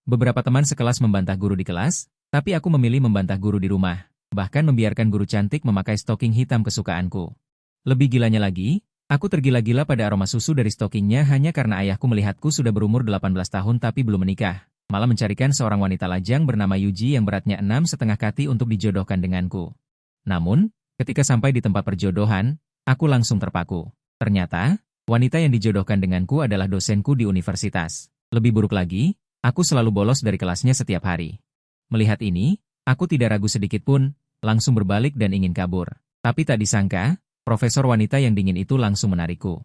Beberapa teman sekelas membantah guru di kelas, tapi aku memilih membantah guru di rumah, bahkan membiarkan guru cantik memakai stocking hitam kesukaanku. Lebih gilanya lagi, aku tergila-gila pada aroma susu dari stockingnya hanya karena ayahku melihatku sudah berumur 18 tahun tapi belum menikah, malah mencarikan seorang wanita lajang bernama Yuji yang beratnya 6,5 kg untuk dijodohkan denganku. Namun, ketika sampai di tempat perjodohan, aku langsung terpaku. Ternyata, wanita yang dijodohkan denganku adalah dosenku di universitas. Lebih buruk lagi, aku selalu bolos dari kelasnya setiap hari. Melihat ini, aku tidak ragu sedikit pun, langsung berbalik dan ingin kabur. Tapi tak disangka, profesor wanita yang dingin itu langsung menarikku.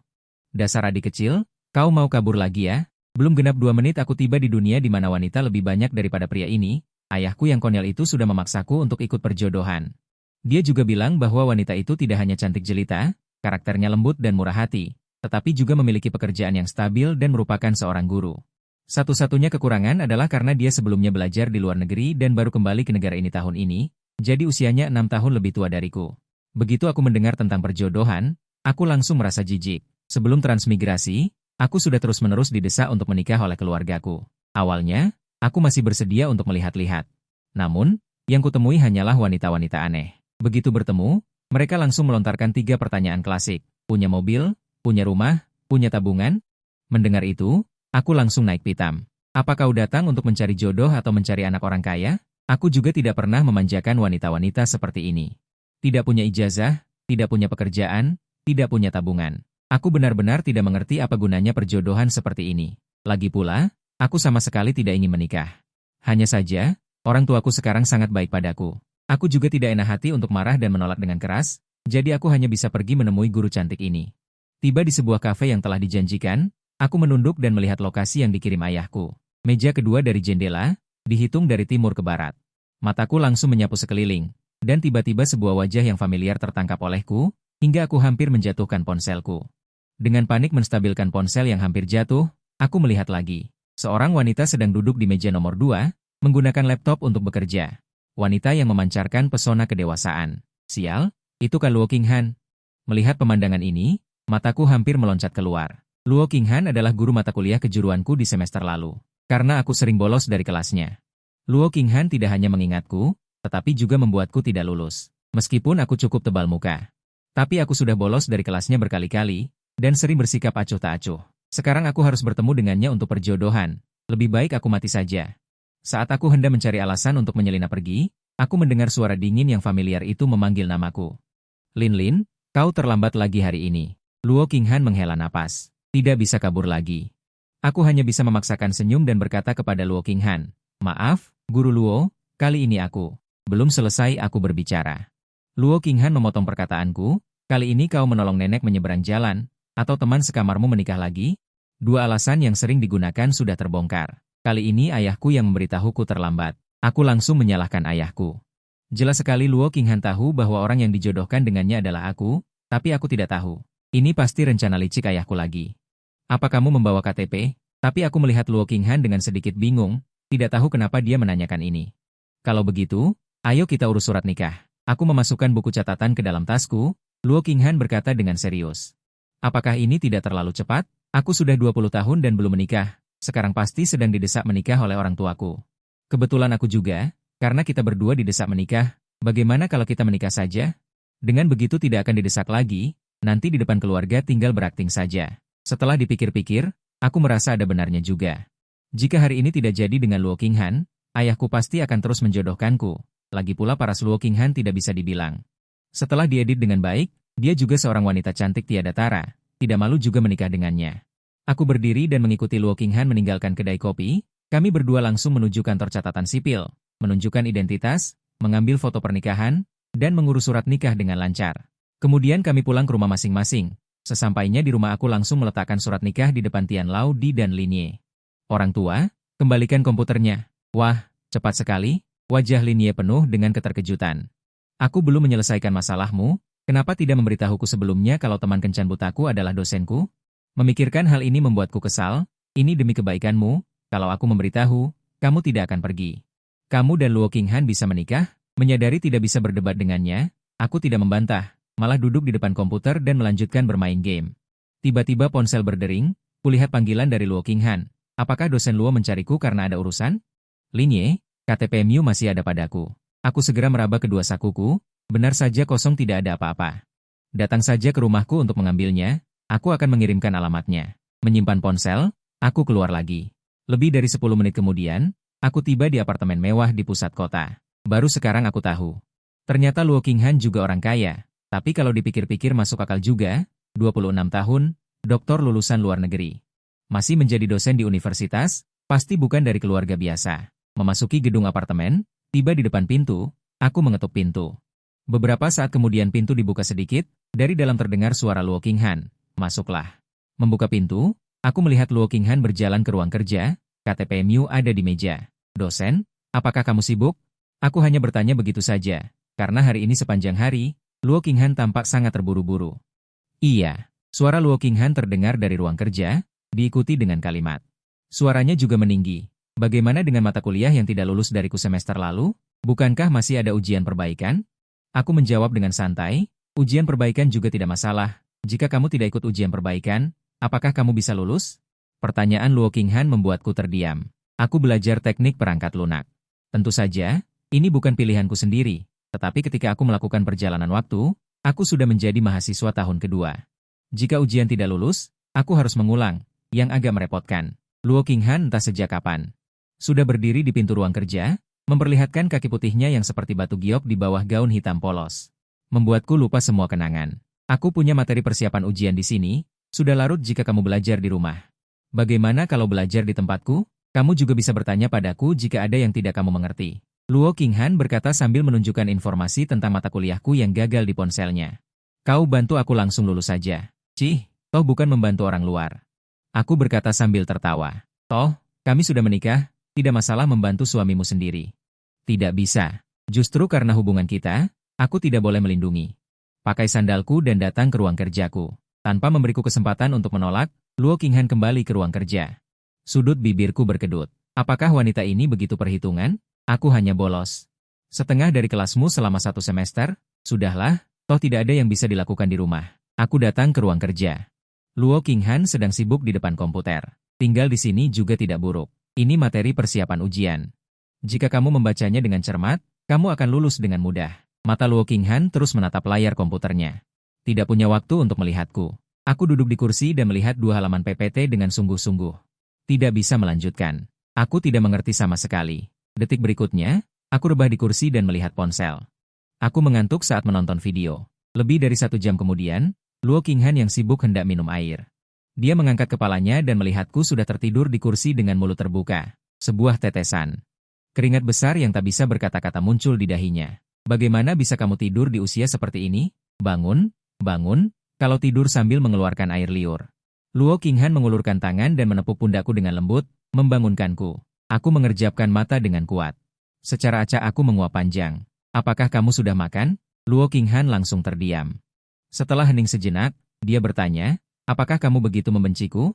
Dasar adik kecil, kau mau kabur lagi ya? Belum genap 2 menit aku tiba di dunia di mana wanita lebih banyak daripada pria ini. Ayahku yang konyol itu sudah memaksaku untuk ikut perjodohan. Dia juga bilang bahwa wanita itu tidak hanya cantik jelita, karakternya lembut dan murah hati, tetapi juga memiliki pekerjaan yang stabil dan merupakan seorang guru. Satu-satunya kekurangan adalah karena dia sebelumnya belajar di luar negeri dan baru kembali ke negara ini tahun ini, jadi usianya 6 tahun lebih tua dariku. Begitu aku mendengar tentang perjodohan, aku langsung merasa jijik. Sebelum transmigrasi, aku sudah terus-menerus didesak untuk menikah oleh keluargaku. Awalnya, aku masih bersedia untuk melihat-lihat. Namun, yang kutemui hanyalah wanita-wanita aneh. Begitu bertemu, mereka langsung melontarkan 3 pertanyaan klasik. Punya mobil? Punya rumah? Punya tabungan? Mendengar itu, aku langsung naik pitam. Apa kau datang untuk mencari jodoh atau mencari anak orang kaya? Aku juga tidak pernah memanjakan wanita-wanita seperti ini. Tidak punya ijazah, tidak punya pekerjaan, tidak punya tabungan. Aku benar-benar tidak mengerti apa gunanya perjodohan seperti ini. Lagi pula, aku sama sekali tidak ingin menikah. Hanya saja, orang tuaku sekarang sangat baik padaku. Aku juga tidak enak hati untuk marah dan menolak dengan keras, jadi aku hanya bisa pergi menemui guru cantik ini. Tiba di sebuah kafe yang telah dijanjikan, aku menunduk dan melihat lokasi yang dikirim ayahku. Meja kedua dari jendela, dihitung dari timur ke barat. Mataku langsung menyapu sekeliling, dan tiba-tiba sebuah wajah yang familiar tertangkap olehku, hingga aku hampir menjatuhkan ponselku. Dengan panik menstabilkan ponsel yang hampir jatuh, aku melihat lagi. Seorang wanita sedang duduk di meja nomor 2, menggunakan laptop untuk bekerja. Wanita yang memancarkan pesona kedewasaan. Sial, itu kan Luo Qinghan. Melihat pemandangan ini, mataku hampir meloncat keluar. Luo Qinghan adalah guru mata kuliah kejuruanku di semester lalu. Karena aku sering bolos dari kelasnya. Luo Qinghan tidak hanya mengingatku, tetapi juga membuatku tidak lulus. Meskipun aku cukup tebal muka. Tapi aku sudah bolos dari kelasnya berkali-kali, dan sering bersikap acuh tak acuh. Sekarang aku harus bertemu dengannya untuk perjodohan. Lebih baik aku mati saja. Saat aku hendak mencari alasan untuk menyelinap pergi, aku mendengar suara dingin yang familiar itu memanggil namaku. Lin Lin, kau terlambat lagi hari ini. Luo Qinghan menghela napas. Tidak bisa kabur lagi. Aku hanya bisa memaksakan senyum dan berkata kepada Luo Qinghan, maaf, Guru Luo, kali ini aku. Belum selesai aku berbicara. Luo Qinghan memotong perkataanku, kali ini kau menolong nenek menyeberang jalan, atau teman sekamarmu menikah lagi? 2 alasan yang sering digunakan sudah terbongkar. Kali ini ayahku yang memberitahuku terlambat. Aku langsung menyalahkan ayahku. Jelas sekali Luo Qinghan tahu bahwa orang yang dijodohkan dengannya adalah aku, tapi aku tidak tahu. Ini pasti rencana licik ayahku lagi. Apa kamu membawa KTP? Tapi aku melihat Luo Qinghan dengan sedikit bingung, tidak tahu kenapa dia menanyakan ini. Kalau begitu, ayo kita urus surat nikah. Aku memasukkan buku catatan ke dalam tasku, Luo Qinghan berkata dengan serius. Apakah ini tidak terlalu cepat? Aku sudah 20 tahun dan belum menikah. Sekarang pasti sedang didesak menikah oleh orang tuaku. Kebetulan aku juga, karena kita berdua didesak menikah, bagaimana kalau kita menikah saja? Dengan begitu tidak akan didesak lagi, nanti di depan keluarga tinggal berakting saja. Setelah dipikir-pikir, aku merasa ada benarnya juga. Jika hari ini tidak jadi dengan Luo Qinghan, ayahku pasti akan terus menjodohkanku. Lagi pula paras Luo Qinghan tidak bisa dibilang. Setelah diedit dengan baik, dia juga seorang wanita cantik tiada tara, tidak malu juga menikah dengannya. Aku berdiri dan mengikuti Luo Qinghan meninggalkan kedai kopi, kami berdua langsung menuju kantor catatan sipil, menunjukkan identitas, mengambil foto pernikahan, dan mengurus surat nikah dengan lancar. Kemudian kami pulang ke rumah masing-masing. Sesampainya di rumah aku langsung meletakkan surat nikah di depan Tian Lao Di dan Lin Ye. Orang tua, kembalikan komputernya. Wah, cepat sekali, wajah Lin Ye penuh dengan keterkejutan. Aku belum menyelesaikan masalahmu, kenapa tidak memberitahuku sebelumnya kalau teman kencan butaku adalah dosenku? Memikirkan hal ini membuatku kesal, ini demi kebaikanmu, kalau aku memberitahu, kamu tidak akan pergi. Kamu dan Luo Qinghan bisa menikah? Menyadari tidak bisa berdebat dengannya, aku tidak membantah, malah duduk di depan komputer dan melanjutkan bermain game. Tiba-tiba ponsel berdering, kulihat panggilan dari Luo Qinghan. Apakah dosen Luo mencariku karena ada urusan? Linye, KTP Miu masih ada padaku. Aku segera meraba kedua sakuku, benar saja kosong tidak ada apa-apa. Datang saja ke rumahku untuk mengambilnya, aku akan mengirimkan alamatnya. Menyimpan ponsel, aku keluar lagi. Lebih dari 10 menit kemudian, aku tiba di apartemen mewah di pusat kota. Baru sekarang aku tahu. Ternyata Luo Qinghan juga orang kaya. Tapi kalau dipikir-pikir masuk akal juga, 26 tahun, doktor lulusan luar negeri. Masih menjadi dosen di universitas, pasti bukan dari keluarga biasa. Memasuki gedung apartemen, tiba di depan pintu, aku mengetuk pintu. Beberapa saat kemudian pintu dibuka sedikit, dari dalam terdengar suara Luo Qinghan. Masuklah. Membuka pintu, aku melihat Luo Qinghan berjalan ke ruang kerja, KTP Miu ada di meja. Dosen, apakah kamu sibuk? Aku hanya bertanya begitu saja, karena hari ini sepanjang hari, Luo Qinghan tampak sangat terburu-buru. Iya, suara Luo Qinghan terdengar dari ruang kerja, diikuti dengan kalimat. Suaranya juga meninggi. Bagaimana dengan mata kuliah yang tidak lulus dariku semester lalu? Bukankah masih ada ujian perbaikan? Aku menjawab dengan santai, ujian perbaikan juga tidak masalah. Jika kamu tidak ikut ujian perbaikan, apakah kamu bisa lulus? Pertanyaan Luo Qinghan membuatku terdiam. Aku belajar teknik perangkat lunak. Tentu saja, ini bukan pilihanku sendiri. Tetapi ketika aku melakukan perjalanan waktu, aku sudah menjadi mahasiswa tahun kedua. Jika ujian tidak lulus, aku harus mengulang, yang agak merepotkan. Luo Qinghan entah sejak kapan sudah berdiri di pintu ruang kerja, memperlihatkan kaki putihnya yang seperti batu giok di bawah gaun hitam polos. Membuatku lupa semua kenangan. Aku punya materi persiapan ujian di sini, sudah larut jika kamu belajar di rumah. Bagaimana kalau belajar di tempatku? Kamu juga bisa bertanya padaku jika ada yang tidak kamu mengerti. Luo Qinghan berkata sambil menunjukkan informasi tentang mata kuliahku yang gagal di ponselnya. Kau bantu aku langsung lulus saja. Cih, toh bukan membantu orang luar. Aku berkata sambil tertawa. Toh, kami sudah menikah, tidak masalah membantu suamimu sendiri. Tidak bisa. Justru karena hubungan kita, aku tidak boleh melindungi. Pakai sandalku dan datang ke ruang kerjaku. Tanpa memberiku kesempatan untuk menolak, Luo Qinghan kembali ke ruang kerja. Sudut bibirku berkedut. Apakah wanita ini begitu perhitungan? Aku hanya bolos setengah dari kelasmu selama 1 semester. Sudahlah, toh tidak ada yang bisa dilakukan di rumah. Aku datang ke ruang kerja. Luo Qinghan sedang sibuk di depan komputer. Tinggal di sini juga tidak buruk. Ini materi persiapan ujian. Jika kamu membacanya dengan cermat, kamu akan lulus dengan mudah. Mata Luo Qinghan terus menatap layar komputernya. Tidak punya waktu untuk melihatku. Aku duduk di kursi dan melihat 2 halaman PPT dengan sungguh-sungguh. Tidak bisa melanjutkan. Aku tidak mengerti sama sekali. Detik berikutnya, aku rebah di kursi dan melihat ponsel. Aku mengantuk saat menonton video. Lebih dari 1 jam kemudian, Luo Qinghan yang sibuk hendak minum air. Dia mengangkat kepalanya dan melihatku sudah tertidur di kursi dengan mulut terbuka. Sebuah tetesan keringat besar yang tak bisa berkata-kata muncul di dahinya. Bagaimana bisa kamu tidur di usia seperti ini? Bangun, bangun, kalau tidur sambil mengeluarkan air liur. Luo Qinghan mengulurkan tangan dan menepuk pundakku dengan lembut, membangunkanku. Aku mengerjapkan mata dengan kuat. Secara acak aku menguap panjang. Apakah kamu sudah makan? Luo Qinghan langsung terdiam. Setelah hening sejenak, dia bertanya, apakah kamu begitu membenciku?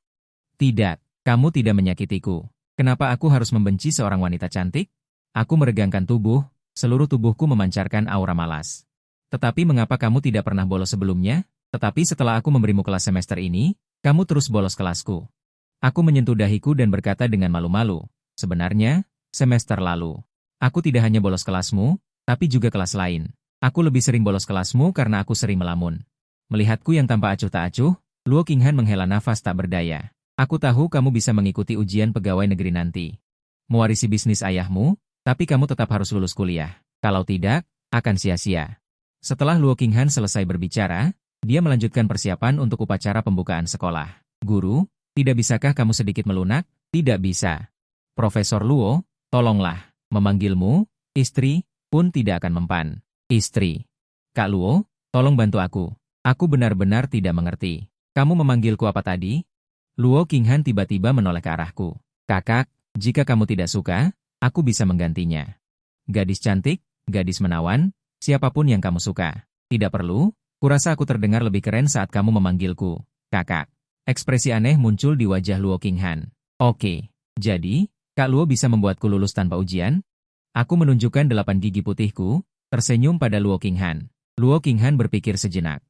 Tidak, kamu tidak menyakitiku. Kenapa aku harus membenci seorang wanita cantik? Aku meregangkan tubuh, seluruh tubuhku memancarkan aura malas. Tetapi mengapa kamu tidak pernah bolos sebelumnya? Tetapi setelah aku memberimu kelas semester ini, kamu terus bolos kelasku. Aku menyentuh dahiku dan berkata dengan malu-malu, sebenarnya, semester lalu, aku tidak hanya bolos kelasmu, tapi juga kelas lain. Aku lebih sering bolos kelasmu karena aku sering melamun. Melihatku yang tanpa acuh tak acuh, Luo Qinghan menghela nafas tak berdaya. Aku tahu kamu bisa mengikuti ujian pegawai negeri nanti. Mewarisi bisnis ayahmu, tapi kamu tetap harus lulus kuliah. Kalau tidak, akan sia-sia. Setelah Luo Qinghan selesai berbicara, dia melanjutkan persiapan untuk upacara pembukaan sekolah. Guru, tidak bisakah kamu sedikit melunak? Tidak bisa. Profesor Luo, tolonglah. Memanggilmu, istri, pun tidak akan mempan. Istri. Kak Luo, tolong bantu aku. Aku benar-benar tidak mengerti. Kamu memanggilku apa tadi? Luo Qinghan tiba-tiba menoleh ke arahku. Kakak, jika kamu tidak suka, aku bisa menggantinya. Gadis cantik, gadis menawan, siapapun yang kamu suka. Tidak perlu, kurasa aku terdengar lebih keren saat kamu memanggilku. Kakak. Ekspresi aneh muncul di wajah Luo Qinghan. Oke, jadi, Kak Luo bisa membuatku lulus tanpa ujian? Aku menunjukkan 8 gigi putihku, tersenyum pada Luo Qinghan. Luo Qinghan berpikir sejenak.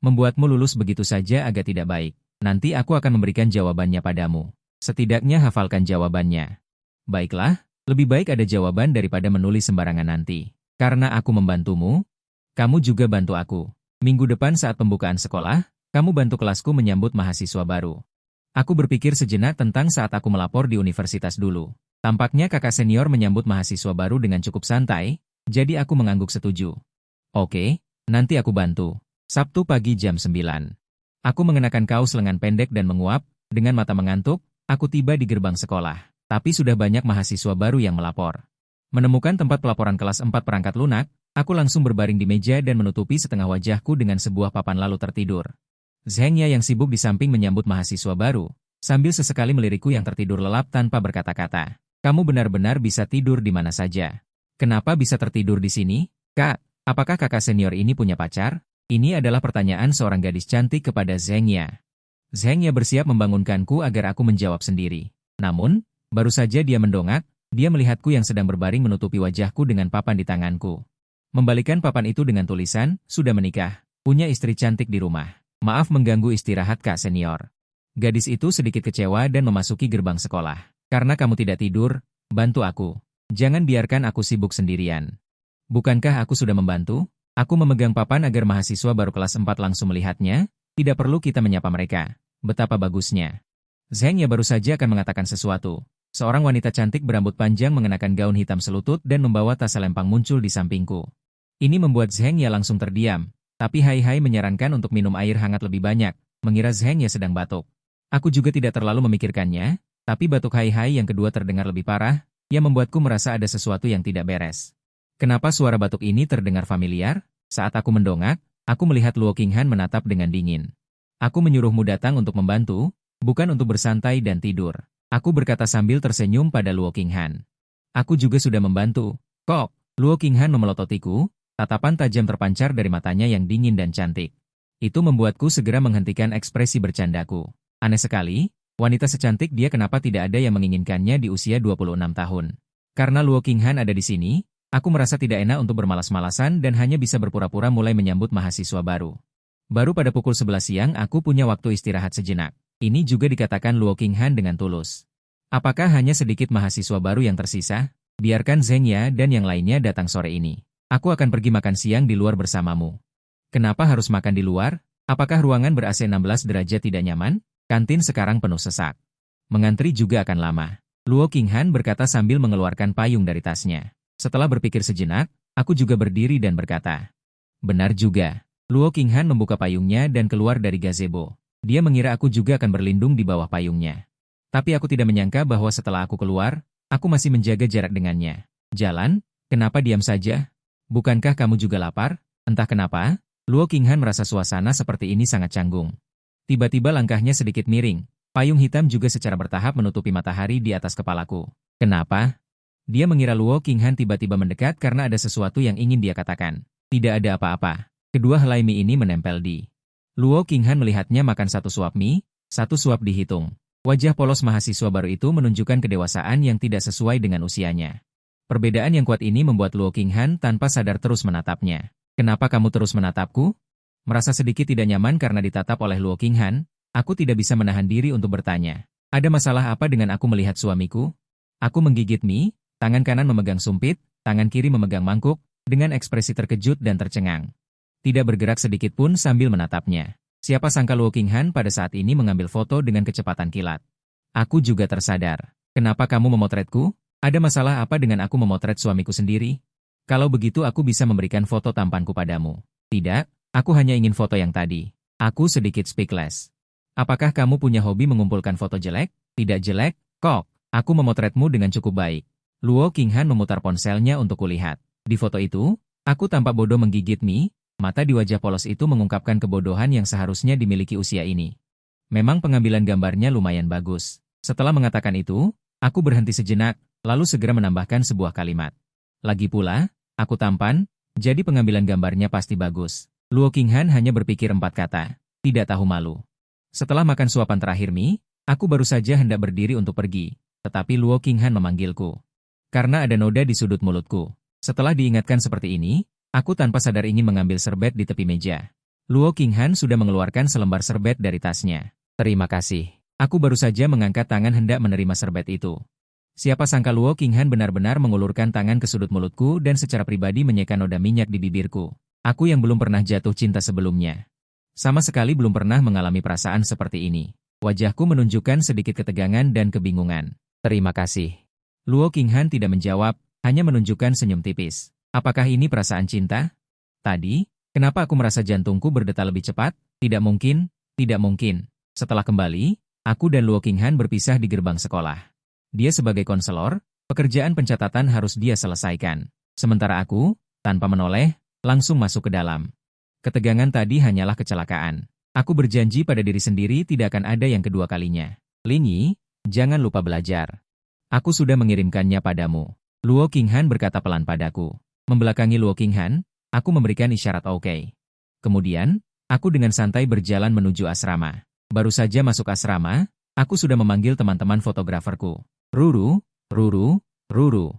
Membuatmu lulus begitu saja agak tidak baik. Nanti aku akan memberikan jawabannya padamu. Setidaknya hafalkan jawabannya. Baiklah, Lebih baik ada jawaban daripada menulis sembarangan nanti. Karena aku membantumu, kamu juga bantu aku. Minggu depan saat pembukaan sekolah, kamu bantu kelasku menyambut mahasiswa baru. Aku berpikir sejenak tentang saat aku melapor di universitas dulu. Tampaknya kakak senior menyambut mahasiswa baru dengan cukup santai, jadi aku mengangguk setuju. Oke, nanti aku bantu. Sabtu pagi jam 9. Aku mengenakan kaos lengan pendek dan menguap, dengan mata mengantuk, aku tiba di gerbang sekolah. Tapi sudah banyak mahasiswa baru yang melapor. Menemukan tempat pelaporan kelas 4 perangkat lunak, aku langsung berbaring di meja dan menutupi setengah wajahku dengan sebuah papan lalu tertidur. Zhengya yang sibuk di samping menyambut mahasiswa baru, sambil sesekali melirikku yang tertidur lelap tanpa berkata-kata. Kamu benar-benar bisa tidur di mana saja. Kenapa bisa tertidur di sini? Kak, apakah kakak senior ini punya pacar? Ini adalah pertanyaan seorang gadis cantik kepada Zhengya. Zhengya bersiap membangunkanku agar aku menjawab sendiri. Namun, baru saja dia mendongak, dia melihatku yang sedang berbaring menutupi wajahku dengan papan di tanganku. Membalikan papan itu dengan tulisan, sudah menikah, punya istri cantik di rumah. Maaf mengganggu istirahat kak senior. Gadis itu sedikit kecewa dan memasuki gerbang sekolah. Karena kamu tidak tidur, bantu aku. Jangan biarkan aku sibuk sendirian. Bukankah aku sudah membantu? Aku memegang papan agar mahasiswa baru kelas 4 langsung melihatnya, tidak perlu kita menyapa mereka. Betapa bagusnya. Zhengya baru saja akan mengatakan sesuatu. Seorang wanita cantik berambut panjang mengenakan gaun hitam selutut dan membawa tas selempang muncul di sampingku. Ini membuat Zhengya langsung terdiam, tapi Hai menyarankan untuk minum air hangat lebih banyak, mengira Zhengya sedang batuk. Aku juga tidak terlalu memikirkannya, tapi batuk Hai yang kedua terdengar lebih parah, yang membuatku merasa ada sesuatu yang tidak beres. Kenapa suara batuk ini terdengar familiar? Saat aku mendongak, aku melihat Luo Qinghan menatap dengan dingin. Aku menyuruhmu datang untuk membantu, bukan untuk bersantai dan tidur. Aku berkata sambil tersenyum pada Luo Qinghan. Aku juga sudah membantu. Kok, Luo Qinghan memelototiku, tatapan tajam terpancar dari matanya yang dingin dan cantik. Itu membuatku segera menghentikan ekspresi bercandaku. Aneh sekali, wanita secantik dia kenapa tidak ada yang menginginkannya di usia 26 tahun. Karena Luo Qinghan ada di sini, aku merasa tidak enak untuk bermalas-malasan dan hanya bisa berpura-pura mulai menyambut mahasiswa baru. Baru pada pukul 11 siang aku punya waktu istirahat sejenak. Ini juga dikatakan Luo Qinghan dengan tulus. Apakah hanya sedikit mahasiswa baru yang tersisa? Biarkan Zhengya dan yang lainnya datang sore ini. Aku akan pergi makan siang di luar bersamamu. Kenapa harus makan di luar? Apakah ruangan ber-AC 16 derajat tidak nyaman? Kantin sekarang penuh sesak. Mengantri juga akan lama. Luo Qinghan berkata sambil mengeluarkan payung dari tasnya. Setelah berpikir sejenak, aku juga berdiri dan berkata. Benar juga. Luo Qinghan membuka payungnya dan keluar dari gazebo. Dia mengira aku juga akan berlindung di bawah payungnya. Tapi aku tidak menyangka bahwa setelah aku keluar, aku masih menjaga jarak dengannya. Jalan? Kenapa diam saja? Bukankah kamu juga lapar? Entah kenapa, Luo Qinghan merasa suasana seperti ini sangat canggung. Tiba-tiba langkahnya sedikit miring. Payung hitam juga secara bertahap menutupi matahari di atas kepalaku. Kenapa? Dia mengira Luo Qinghan tiba-tiba mendekat karena ada sesuatu yang ingin dia katakan. Tidak ada apa-apa. Kedua helai mie ini menempel di. Luo Qinghan melihatnya makan satu suap mie, satu suap dihitung. Wajah polos mahasiswa baru itu menunjukkan kedewasaan yang tidak sesuai dengan usianya. Perbedaan yang kuat ini membuat Luo Qinghan tanpa sadar terus menatapnya. Kenapa kamu terus menatapku? Merasa sedikit tidak nyaman karena ditatap oleh Luo Qinghan, aku tidak bisa menahan diri untuk bertanya. Ada masalah apa dengan aku melihat suamiku? Aku menggigit mie, tangan kanan memegang sumpit, tangan kiri memegang mangkuk, dengan ekspresi terkejut dan tercengang. Tidak bergerak sedikit pun sambil menatapnya. Siapa sangka Luo Qinghan pada saat ini mengambil foto dengan kecepatan kilat. Aku juga tersadar. Kenapa kamu memotretku? Ada masalah apa dengan aku memotret suamiku sendiri? Kalau begitu aku bisa memberikan foto tampanku padamu. Tidak, aku hanya ingin foto yang tadi. Aku sedikit speechless. Apakah kamu punya hobi mengumpulkan foto jelek? Tidak jelek, kok. Aku memotretmu dengan cukup baik. Luo Qinghan memutar ponselnya untuk kulihat. Di foto itu, aku tampak bodoh menggigit mie. Mata di wajah polos itu mengungkapkan kebodohan yang seharusnya dimiliki usia ini. Memang pengambilan gambarnya lumayan bagus. Setelah mengatakan itu, aku berhenti sejenak, lalu segera menambahkan sebuah kalimat. Lagi pula, aku tampan, jadi pengambilan gambarnya pasti bagus. Luo Qinghan hanya berpikir 4 kata, tidak tahu malu. Setelah makan suapan terakhir mie, aku baru saja hendak berdiri untuk pergi, tetapi Luo Qinghan memanggilku. Karena ada noda di sudut mulutku. Setelah diingatkan seperti ini, aku tanpa sadar ingin mengambil serbet di tepi meja. Luo Qinghan sudah mengeluarkan selembar serbet dari tasnya. Terima kasih. Aku baru saja mengangkat tangan hendak menerima serbet itu. Siapa sangka Luo Qinghan benar-benar mengulurkan tangan ke sudut mulutku dan secara pribadi menyeka noda minyak di bibirku. Aku yang belum pernah jatuh cinta sebelumnya. Sama sekali belum pernah mengalami perasaan seperti ini. Wajahku menunjukkan sedikit ketegangan dan kebingungan. Terima kasih. Luo Qinghan tidak menjawab, hanya menunjukkan senyum tipis. Apakah ini perasaan cinta? Tadi, kenapa aku merasa jantungku berdetak lebih cepat? Tidak mungkin, tidak mungkin. Setelah kembali, aku dan Luo Qinghan berpisah di gerbang sekolah. Dia sebagai konselor, pekerjaan pencatatan harus dia selesaikan. Sementara aku, tanpa menoleh, langsung masuk ke dalam. Ketegangan tadi hanyalah kecelakaan. Aku berjanji pada diri sendiri tidak akan ada yang kedua kalinya. Lin Yi, jangan lupa belajar. Aku sudah mengirimkannya padamu. Luo Qinghan berkata pelan padaku. Membelakangi Luo Qinghan, aku memberikan isyarat oke. Kemudian, aku dengan santai berjalan menuju asrama. Baru saja masuk asrama, aku sudah memanggil teman-teman fotograferku. Ruru, Ruru, Ruru.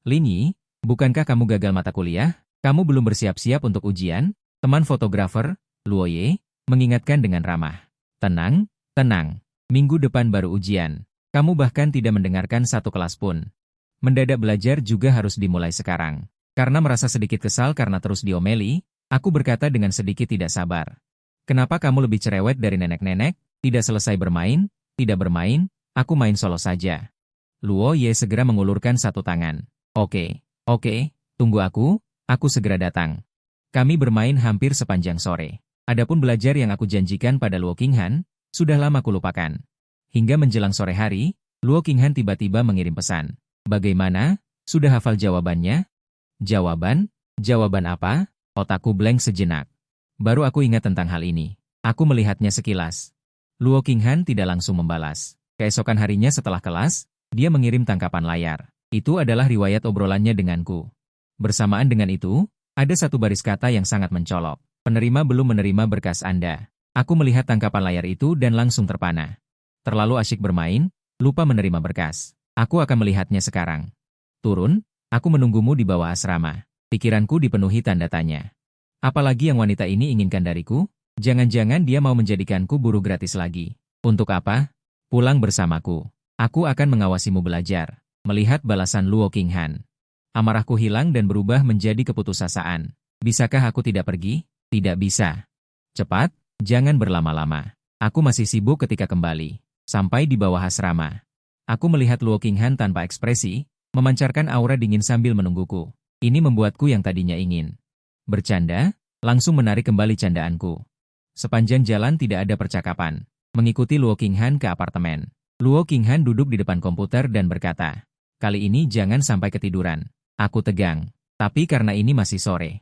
Lin Yi, bukankah kamu gagal mata kuliah? Kamu belum bersiap-siap untuk ujian? Teman fotografer, Luo Ye, mengingatkan dengan ramah. Tenang, tenang. Minggu depan baru ujian. Kamu bahkan tidak mendengarkan satu kelas pun. Mendadak belajar juga harus dimulai sekarang. Karena merasa sedikit kesal karena terus diomeli, aku berkata dengan sedikit tidak sabar. Kenapa kamu lebih cerewet dari nenek-nenek? Tidak selesai bermain, tidak bermain, aku main solo saja. Luo Ye segera mengulurkan satu tangan. Oke, tunggu aku segera datang. Kami bermain hampir sepanjang sore. Adapun belajar yang aku janjikan pada Luo Qinghan, sudah lama kulupakan. Hingga menjelang sore hari, Luo Qinghan tiba-tiba mengirim pesan. Bagaimana? Sudah hafal jawabannya? Jawaban? Jawaban apa? Otakku blank sejenak. Baru aku ingat tentang hal ini. Aku melihatnya sekilas. Luo Qinghan tidak langsung membalas. Keesokan harinya setelah kelas, dia mengirim tangkapan layar. Itu adalah riwayat obrolannya denganku. Bersamaan dengan itu, ada satu baris kata yang sangat mencolok. Penerima belum menerima berkas Anda. Aku melihat tangkapan layar itu dan langsung terpana. Terlalu asyik bermain, lupa menerima berkas. Aku akan melihatnya sekarang. Turun, aku menunggumu di bawah asrama. Pikiranku dipenuhi tanda tanya. Apalagi yang wanita ini inginkan dariku? Jangan-jangan dia mau menjadikanku buruh gratis lagi. Untuk apa? Pulang bersamaku. Aku akan mengawasimu belajar. Melihat balasan Luo Qinghan. Amarahku hilang dan berubah menjadi keputusasaan. Bisakah aku tidak pergi? Tidak bisa. Cepat, jangan berlama-lama. Aku masih sibuk ketika kembali. Sampai di bawah asrama. Aku melihat Luo Qinghan tanpa ekspresi, memancarkan aura dingin sambil menungguku. Ini membuatku yang tadinya ingin bercanda, langsung menarik kembali candaanku. Sepanjang jalan tidak ada percakapan. Mengikuti Luo Qinghan ke apartemen. Luo Qinghan duduk di depan komputer dan berkata, kali ini jangan sampai ketiduran. Aku tegang, tapi karena ini masih sore.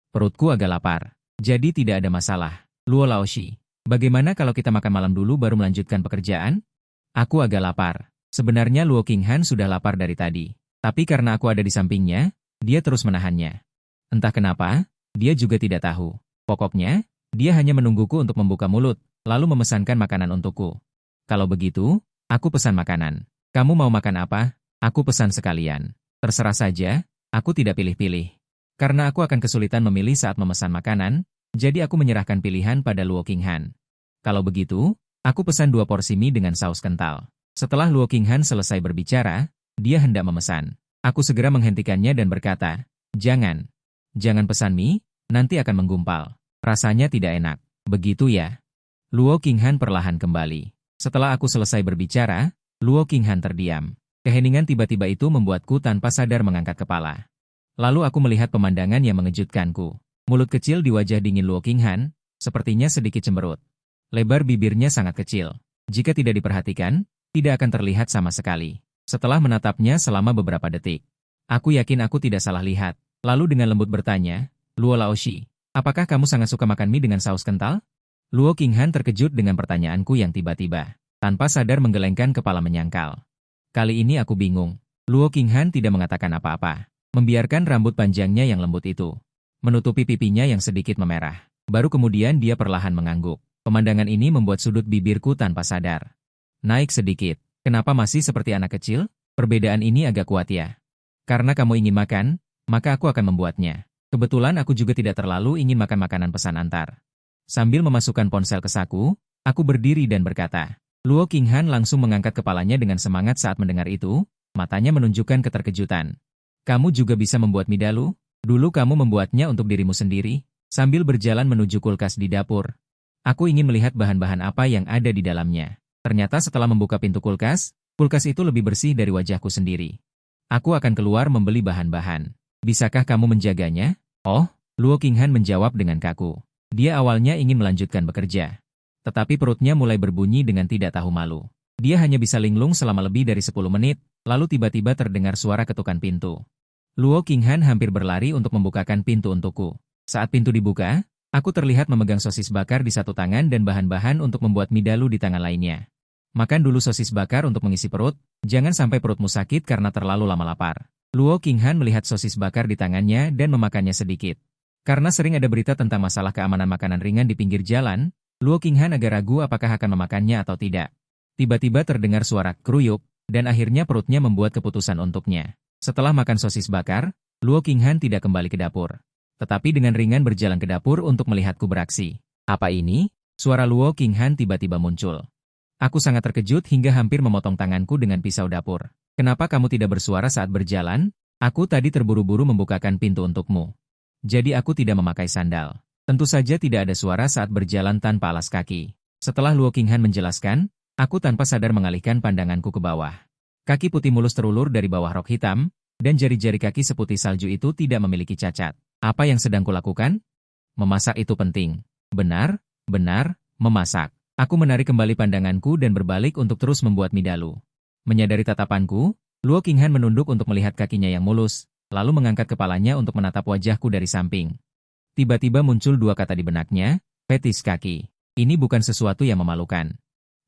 Perutku agak lapar, jadi tidak ada masalah. Luo Laoshi, bagaimana kalau kita makan malam dulu baru melanjutkan pekerjaan? Aku agak lapar. Sebenarnya Luo Qinghan sudah lapar dari tadi. Tapi karena aku ada di sampingnya, dia terus menahannya. Entah kenapa, dia juga tidak tahu. Pokoknya, dia hanya menungguku untuk membuka mulut, lalu memesankan makanan untukku. Kalau begitu, aku pesan makanan. Kamu mau makan apa? Aku pesan sekalian. Terserah saja, aku tidak pilih-pilih. Karena aku akan kesulitan memilih saat memesan makanan, jadi aku menyerahkan pilihan pada Luo Qinghan. Kalau begitu, aku pesan 2 porsi mie dengan saus kental. Setelah Luo Qinghan selesai berbicara, dia hendak memesan. Aku segera menghentikannya dan berkata, jangan pesan mie, nanti akan menggumpal. Rasanya tidak enak. Begitu ya? Luo Qinghan perlahan kembali. Setelah aku selesai berbicara, Luo Qinghan terdiam. Keheningan tiba-tiba itu membuatku tanpa sadar mengangkat kepala. Lalu aku melihat pemandangan yang mengejutkanku. Mulut kecil di wajah dingin Luo Qinghan, sepertinya sedikit cemberut. Lebar bibirnya sangat kecil. Jika tidak diperhatikan, tidak akan terlihat sama sekali. Setelah menatapnya selama beberapa detik, aku yakin aku tidak salah lihat. Lalu dengan lembut bertanya, Luo Laoshi, apakah kamu sangat suka makan mie dengan saus kental? Luo Qinghan terkejut dengan pertanyaanku yang tiba-tiba. Tanpa sadar menggelengkan kepala menyangkal. Kali ini aku bingung. Luo Qinghan tidak mengatakan apa-apa. Membiarkan rambut panjangnya yang lembut itu menutupi pipinya yang sedikit memerah. Baru kemudian dia perlahan mengangguk. Pemandangan ini membuat sudut bibirku tanpa sadar naik sedikit. Kenapa masih seperti anak kecil? Perbedaan ini agak kuat ya. Karena kamu ingin makan, maka aku akan membuatnya. Kebetulan aku juga tidak terlalu ingin makan makanan pesan antar. Sambil memasukkan ponsel ke saku, aku berdiri dan berkata. Luo Qinghan langsung mengangkat kepalanya dengan semangat saat mendengar itu, Matanya menunjukkan keterkejutan. Kamu juga bisa membuat mie dalu? Dulu kamu membuatnya untuk dirimu sendiri, sambil berjalan menuju kulkas di dapur. Aku ingin melihat bahan-bahan apa yang ada di dalamnya. Ternyata setelah membuka pintu kulkas, kulkas itu lebih bersih dari wajahku sendiri. Aku akan keluar membeli bahan-bahan. Bisakah kamu menjaganya? Oh, Luo Qinghan menjawab dengan kaku. Dia awalnya ingin melanjutkan bekerja. Tetapi perutnya mulai berbunyi dengan tidak tahu malu. Dia hanya bisa linglung selama lebih dari 10 menit, lalu tiba-tiba terdengar suara ketukan pintu. Luo Qinghan hampir berlari untuk membukakan pintu untukku. Saat pintu dibuka, aku terlihat memegang sosis bakar di satu tangan dan bahan-bahan untuk membuat mie dalu di tangan lainnya. Makan dulu sosis bakar untuk mengisi perut, jangan sampai perutmu sakit karena terlalu lama lapar. Luo Qinghan melihat sosis bakar di tangannya dan memakannya sedikit. Karena sering ada berita tentang masalah keamanan makanan ringan di pinggir jalan, Luo Qinghan agak ragu apakah akan memakannya atau tidak. Tiba-tiba terdengar suara keruyuk, dan akhirnya perutnya membuat keputusan untuknya. Setelah makan sosis bakar, Luo Qinghan tidak kembali ke dapur. Tetapi dengan ringan berjalan ke dapur untuk melihatku beraksi. Apa ini? Suara Luo Qinghan tiba-tiba muncul. Aku sangat terkejut hingga hampir memotong tanganku dengan pisau dapur. Kenapa kamu tidak bersuara saat berjalan? Aku tadi terburu-buru membukakan pintu untukmu. Jadi aku tidak memakai sandal. Tentu saja tidak ada suara saat berjalan tanpa alas kaki. Setelah Luo Qinghan menjelaskan, aku tanpa sadar mengalihkan pandanganku ke bawah. Kaki putih mulus terulur dari bawah rok hitam, dan jari-jari kaki seputih salju itu tidak memiliki cacat. Apa yang sedang kulakukan? Memasak itu penting. Benar, memasak. Aku menarik kembali pandanganku dan berbalik untuk terus membuat mie dalu. Menyadari tatapanku, Luo Qinghan menunduk untuk melihat kakinya yang mulus, lalu mengangkat kepalanya untuk menatap wajahku dari samping. Tiba-tiba muncul dua kata di benaknya, fetis kaki. Ini bukan sesuatu yang memalukan.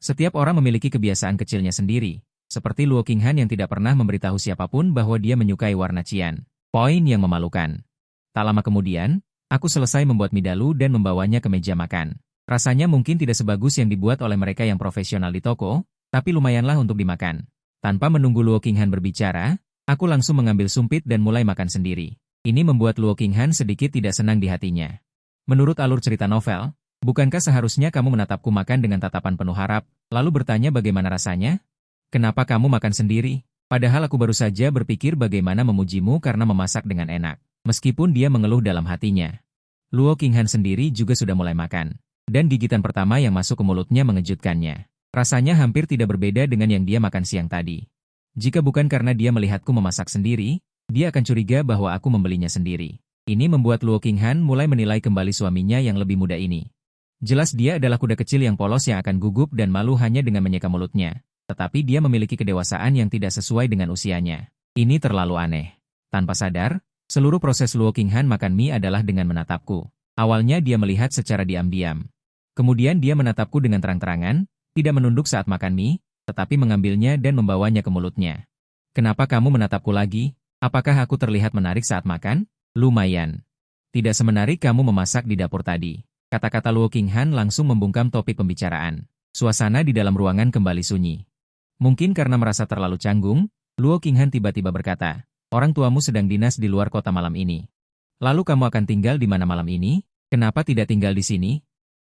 Setiap orang memiliki kebiasaan kecilnya sendiri, seperti Luo Qinghan yang tidak pernah memberitahu siapapun bahwa dia menyukai warna cian. Poin yang memalukan. Tak lama kemudian, aku selesai membuat mie dalu dan membawanya ke meja makan. Rasanya mungkin tidak sebagus yang dibuat oleh mereka yang profesional di toko, tapi lumayanlah untuk dimakan. Tanpa menunggu Luo Qinghan berbicara, aku langsung mengambil sumpit dan mulai makan sendiri. Ini membuat Luo Qinghan sedikit tidak senang di hatinya. Menurut alur cerita novel, bukankah seharusnya kamu menatapku makan dengan tatapan penuh harap, lalu bertanya bagaimana rasanya? Kenapa kamu makan sendiri? Padahal aku baru saja berpikir bagaimana memujimu karena memasak dengan enak. Meskipun dia mengeluh dalam hatinya. Luo Qinghan sendiri juga sudah mulai makan. Dan gigitan pertama yang masuk ke mulutnya mengejutkannya. Rasanya hampir tidak berbeda dengan yang dia makan siang tadi. Jika bukan karena dia melihatku memasak sendiri, dia akan curiga bahwa aku membelinya sendiri. Ini membuat Luo Qinghan mulai menilai kembali suaminya yang lebih muda ini. Jelas dia adalah kuda kecil yang polos yang akan gugup dan malu hanya dengan menyeka mulutnya. Tetapi dia memiliki kedewasaan yang tidak sesuai dengan usianya. Ini terlalu aneh. Tanpa sadar, seluruh proses Luo Qinghan makan mie adalah dengan menatapku. Awalnya dia melihat secara diam-diam. Kemudian dia menatapku dengan terang-terangan, tidak menunduk saat makan mie, tetapi mengambilnya dan membawanya ke mulutnya. Kenapa kamu menatapku lagi? Apakah aku terlihat menarik saat makan? Lumayan. Tidak semenarik kamu memasak di dapur tadi. Kata-kata Luo Qinghan langsung membungkam topik pembicaraan. Suasana di dalam ruangan kembali sunyi. Mungkin karena merasa terlalu canggung, Luo Qinghan tiba-tiba berkata, orang tuamu sedang dinas di luar kota malam ini. Lalu kamu akan tinggal di mana malam ini? Kenapa tidak tinggal di sini?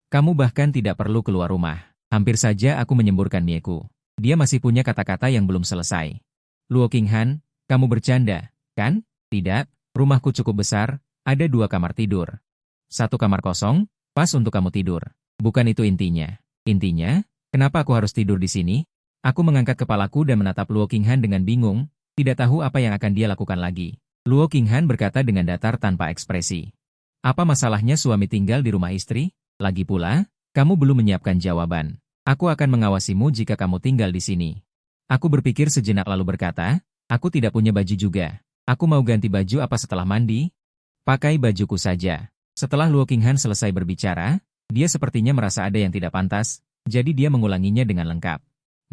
Kamu bahkan tidak perlu keluar rumah. Hampir saja aku menyemburkan mieku. Dia masih punya kata-kata yang belum selesai. Luo Qinghan, kamu bercanda, kan? Tidak, rumahku cukup besar, ada 2 kamar tidur. 1 kamar kosong, pas untuk kamu tidur. Bukan itu intinya. Intinya, kenapa aku harus tidur di sini? Aku mengangkat kepalaku dan menatap Luo Qinghan dengan bingung, tidak tahu apa yang akan dia lakukan lagi. Luo Qinghan berkata dengan datar tanpa ekspresi. Apa masalahnya suami tinggal di rumah istri? Lagi pula, kamu belum menyiapkan jawaban. Aku akan mengawasimu jika kamu tinggal di sini. Aku berpikir sejenak lalu berkata, aku tidak punya baju juga. Aku mau ganti baju apa setelah mandi? Pakai bajuku saja. Setelah Luo Qinghan selesai berbicara, dia sepertinya merasa ada yang tidak pantas, jadi dia mengulanginya dengan lengkap.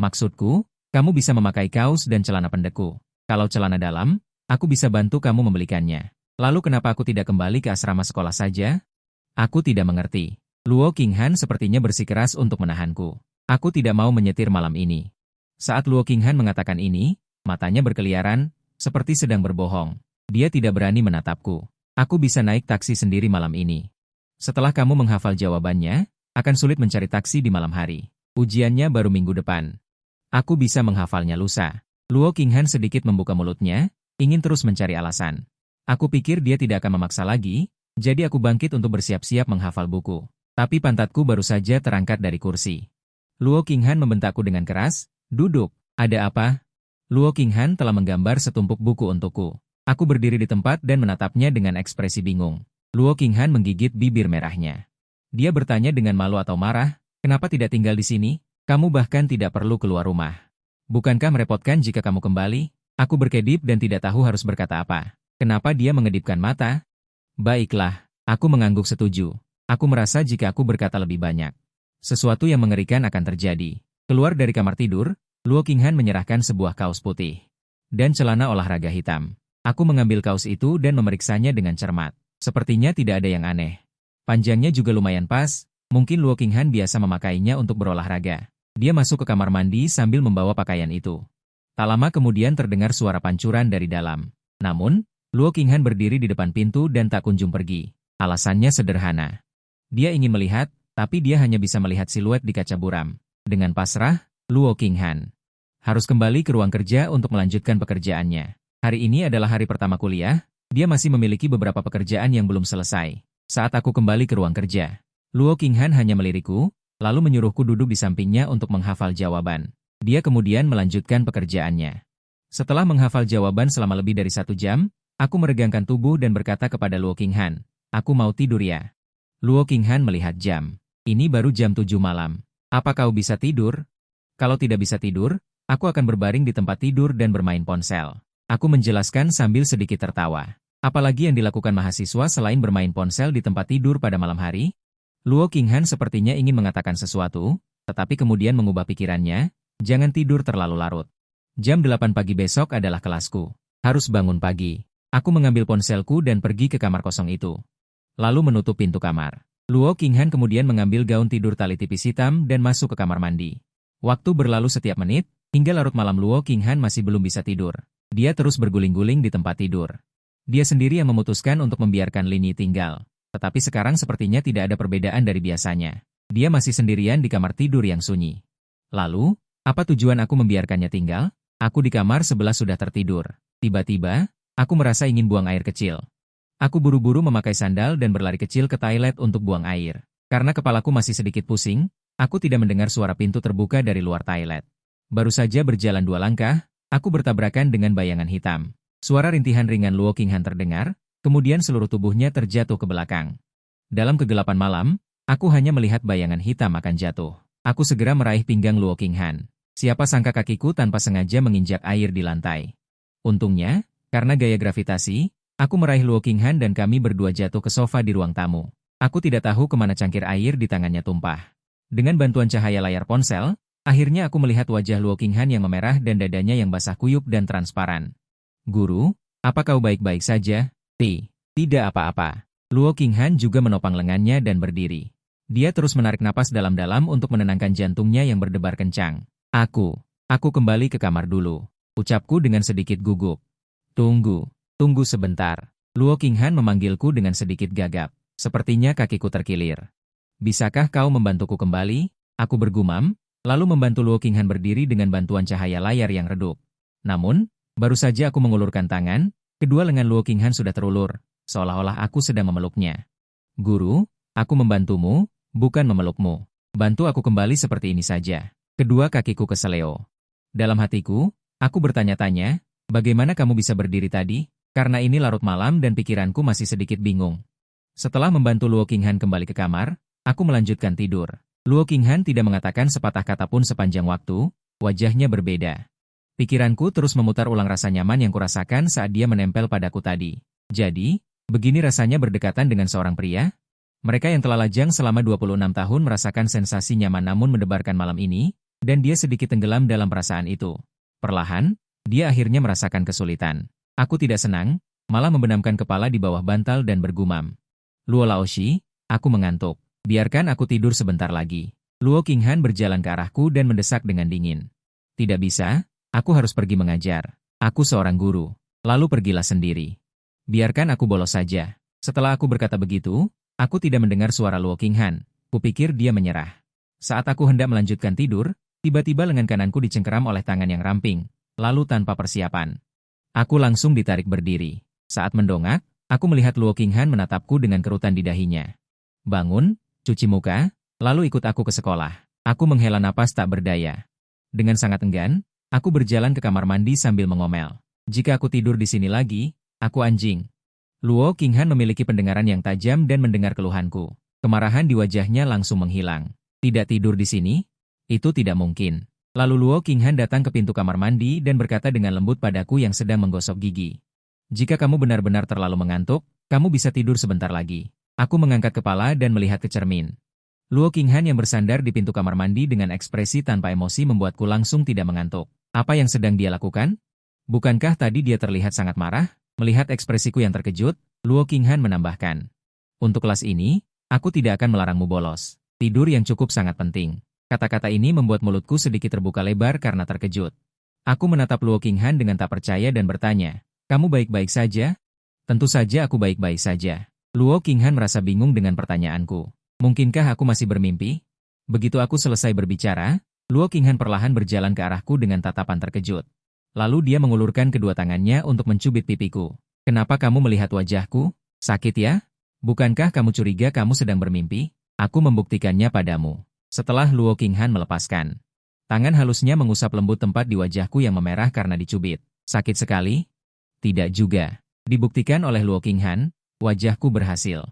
Maksudku, kamu bisa memakai kaos dan celana pendekku. Kalau celana dalam, aku bisa bantu kamu membelikannya. Lalu kenapa aku tidak kembali ke asrama sekolah saja? Aku tidak mengerti. Luo Qinghan sepertinya bersikeras untuk menahanku. Aku tidak mau menyetir malam ini. Saat Luo Qinghan mengatakan ini, matanya berkeliaran, seperti sedang berbohong. Dia tidak berani menatapku. Aku bisa naik taksi sendiri malam ini. Setelah kamu menghafal jawabannya, akan sulit mencari taksi di malam hari. Ujiannya baru minggu depan. Aku bisa menghafalnya lusa. Luo Qinghan sedikit membuka mulutnya, ingin terus mencari alasan. Aku pikir dia tidak akan memaksa lagi, jadi aku bangkit untuk bersiap-siap menghafal buku. Tapi pantatku baru saja terangkat dari kursi. Luo Qinghan membentakku dengan keras, "Duduk, ada apa?" Luo Qinghan telah menggambar setumpuk buku untukku. Aku berdiri di tempat dan menatapnya dengan ekspresi bingung. Luo Qinghan menggigit bibir merahnya. Dia bertanya dengan malu atau marah, "Kenapa tidak tinggal di sini? Kamu bahkan tidak perlu keluar rumah. Bukankah merepotkan jika kamu kembali?" Aku berkedip dan tidak tahu harus berkata apa. Kenapa dia mengedipkan mata? Baiklah, aku mengangguk setuju. Aku merasa jika aku berkata lebih banyak, sesuatu yang mengerikan akan terjadi. Keluar dari kamar tidur, Luo Qinghan menyerahkan sebuah kaos putih dan celana olahraga hitam. Aku mengambil kaos itu dan memeriksanya dengan cermat. Sepertinya tidak ada yang aneh. Panjangnya juga lumayan pas, mungkin Luo Qinghan biasa memakainya untuk berolahraga. Dia masuk ke kamar mandi sambil membawa pakaian itu. Tak lama kemudian terdengar suara pancuran dari dalam. Namun, Luo Qinghan berdiri di depan pintu dan tak kunjung pergi. Alasannya sederhana. Dia ingin melihat, tapi dia hanya bisa melihat siluet di kaca buram. Dengan pasrah, Luo Qinghan harus kembali ke ruang kerja untuk melanjutkan pekerjaannya. Hari ini adalah hari pertama kuliah, dia masih memiliki beberapa pekerjaan yang belum selesai. Saat aku kembali ke ruang kerja, Luo Qinghan hanya melirikku, lalu menyuruhku duduk di sampingnya untuk menghafal jawaban. Dia kemudian melanjutkan pekerjaannya. Setelah menghafal jawaban selama lebih dari 1 jam, aku meregangkan tubuh dan berkata kepada Luo Qinghan, "Aku mau tidur ya." Luo Qinghan melihat jam. Ini baru jam 7 malam. "Apa kau bisa tidur?" "Kalau tidak bisa tidur, aku akan berbaring di tempat tidur dan bermain ponsel." Aku menjelaskan sambil sedikit tertawa. Apalagi yang dilakukan mahasiswa selain bermain ponsel di tempat tidur pada malam hari? Luo Qinghan sepertinya ingin mengatakan sesuatu, tetapi kemudian mengubah pikirannya. Jangan tidur terlalu larut. Jam 8 pagi besok adalah kelasku. Harus bangun pagi. Aku mengambil ponselku dan pergi ke kamar kosong itu. Lalu menutup pintu kamar. Luo Qinghan kemudian mengambil gaun tidur tali tipis hitam dan masuk ke kamar mandi. Waktu berlalu setiap menit, hingga larut malam Luo Qinghan masih belum bisa tidur. Dia terus berguling-guling di tempat tidur. Dia sendiri yang memutuskan untuk membiarkan Lini tinggal. Tetapi sekarang sepertinya tidak ada perbedaan dari biasanya. Dia masih sendirian di kamar tidur yang sunyi. Lalu, apa tujuan aku membiarkannya tinggal? Aku di kamar sebelah sudah tertidur. Tiba-tiba, aku merasa ingin buang air kecil. Aku buru-buru memakai sandal dan berlari kecil ke toilet untuk buang air. Karena kepalaku masih sedikit pusing, aku tidak mendengar suara pintu terbuka dari luar toilet. Baru saja berjalan 2 langkah, aku bertabrakan dengan bayangan hitam. Suara rintihan ringan Luo Qinghan terdengar, kemudian seluruh tubuhnya terjatuh ke belakang. Dalam kegelapan malam, aku hanya melihat bayangan hitam akan jatuh. Aku segera meraih pinggang Luo Qinghan. Siapa sangka kakiku tanpa sengaja menginjak air di lantai. Untungnya, karena gaya gravitasi, aku meraih Luo Qinghan dan kami berdua jatuh ke sofa di ruang tamu. Aku tidak tahu kemana cangkir air di tangannya tumpah. Dengan bantuan cahaya layar ponsel, akhirnya aku melihat wajah Luo Qinghan yang memerah dan dadanya yang basah kuyup dan transparan. "Guru, apa kau baik-baik saja?" Tidak apa-apa." Luo Qinghan juga menopang lengannya dan berdiri. Dia terus menarik napas dalam-dalam untuk menenangkan jantungnya yang berdebar kencang. Aku kembali ke kamar dulu," ucapku dengan sedikit gugup. Tunggu sebentar." Luo Qinghan memanggilku dengan sedikit gagap. Sepertinya kakiku terkilir. "Bisakah kau membantuku kembali?" Aku bergumam, lalu membantu Luo Qinghan berdiri dengan bantuan cahaya layar yang redup. Namun, baru saja aku mengulurkan tangan, kedua lengan Luo Qinghan sudah terulur, seolah-olah aku sedang memeluknya. "Guru, aku membantumu, bukan memelukmu. Bantu aku kembali seperti ini saja." Kedua kakiku keseleo. Dalam hatiku, aku bertanya-tanya, bagaimana kamu bisa berdiri tadi? Karena ini larut malam dan pikiranku masih sedikit bingung. Setelah membantu Luo Qinghan kembali ke kamar, aku melanjutkan tidur. Luo Qinghan tidak mengatakan sepatah kata pun sepanjang waktu, wajahnya berbeda. Pikiranku terus memutar ulang rasa nyaman yang kurasakan saat dia menempel padaku tadi. Jadi, begini rasanya berdekatan dengan seorang pria? Mereka yang telah lajang selama 26 tahun merasakan sensasi nyaman namun mendebarkan malam ini, dan dia sedikit tenggelam dalam perasaan itu. Perlahan, dia akhirnya merasakan kesulitan. Aku tidak senang, malah membenamkan kepala di bawah bantal dan bergumam. "Luo Laoshi, aku mengantuk. Biarkan aku tidur sebentar lagi." Luo Qinghan berjalan ke arahku dan mendesak dengan dingin. "Tidak bisa, aku harus pergi mengajar. Aku seorang guru." "Lalu pergilah sendiri. Biarkan aku bolos saja." Setelah aku berkata begitu, aku tidak mendengar suara Luo Qinghan. Kupikir dia menyerah. Saat aku hendak melanjutkan tidur, tiba-tiba lengan kananku dicengkeram oleh tangan yang ramping. lalu tanpa persiapan. Aku langsung ditarik berdiri. Saat mendongak, aku melihat Luo Qinghan menatapku dengan kerutan di dahinya. Bangun, cuci muka, lalu ikut aku ke sekolah. Aku menghela napas tak berdaya. Dengan sangat enggan, aku berjalan ke kamar mandi sambil mengomel. Jika aku tidur di sini lagi, aku anjing. Luo Qinghan memiliki pendengaran yang tajam dan mendengar keluhanku. Kemarahan di wajahnya langsung menghilang. Tidak tidur di sini? Itu tidak mungkin. Lalu Luo Qinghan datang ke pintu kamar mandi dan berkata dengan lembut padaku yang sedang menggosok gigi. Jika kamu benar-benar terlalu mengantuk, kamu bisa tidur sebentar lagi. Aku mengangkat kepala dan melihat ke cermin. Luo Qinghan yang bersandar di pintu kamar mandi dengan ekspresi tanpa emosi membuatku langsung tidak mengantuk. Apa yang sedang dia lakukan? Bukankah tadi dia terlihat sangat marah? Melihat ekspresiku yang terkejut, Luo Qinghan menambahkan. Untuk kelas ini, aku tidak akan melarangmu bolos. Tidur yang cukup sangat penting. Kata-kata ini membuat mulutku sedikit terbuka lebar karena terkejut. Aku menatap Luo Qinghan dengan tak percaya dan bertanya, kamu baik-baik saja? Tentu saja aku baik-baik saja. Luo Qinghan merasa bingung dengan pertanyaanku. Mungkinkah aku masih bermimpi? Begitu aku selesai berbicara, Luo Qinghan perlahan berjalan ke arahku dengan tatapan terkejut. Lalu dia mengulurkan kedua tangannya untuk mencubit pipiku. Kenapa kamu melihat wajahku? Sakit ya? Bukankah kamu curiga kamu sedang bermimpi? Aku membuktikannya padamu. Setelah Luo Qinghan melepaskan. Tangan halusnya mengusap lembut tempat di wajahku yang memerah karena dicubit. Sakit sekali? Tidak juga. Dibuktikan oleh Luo Qinghan, wajahku berhasil.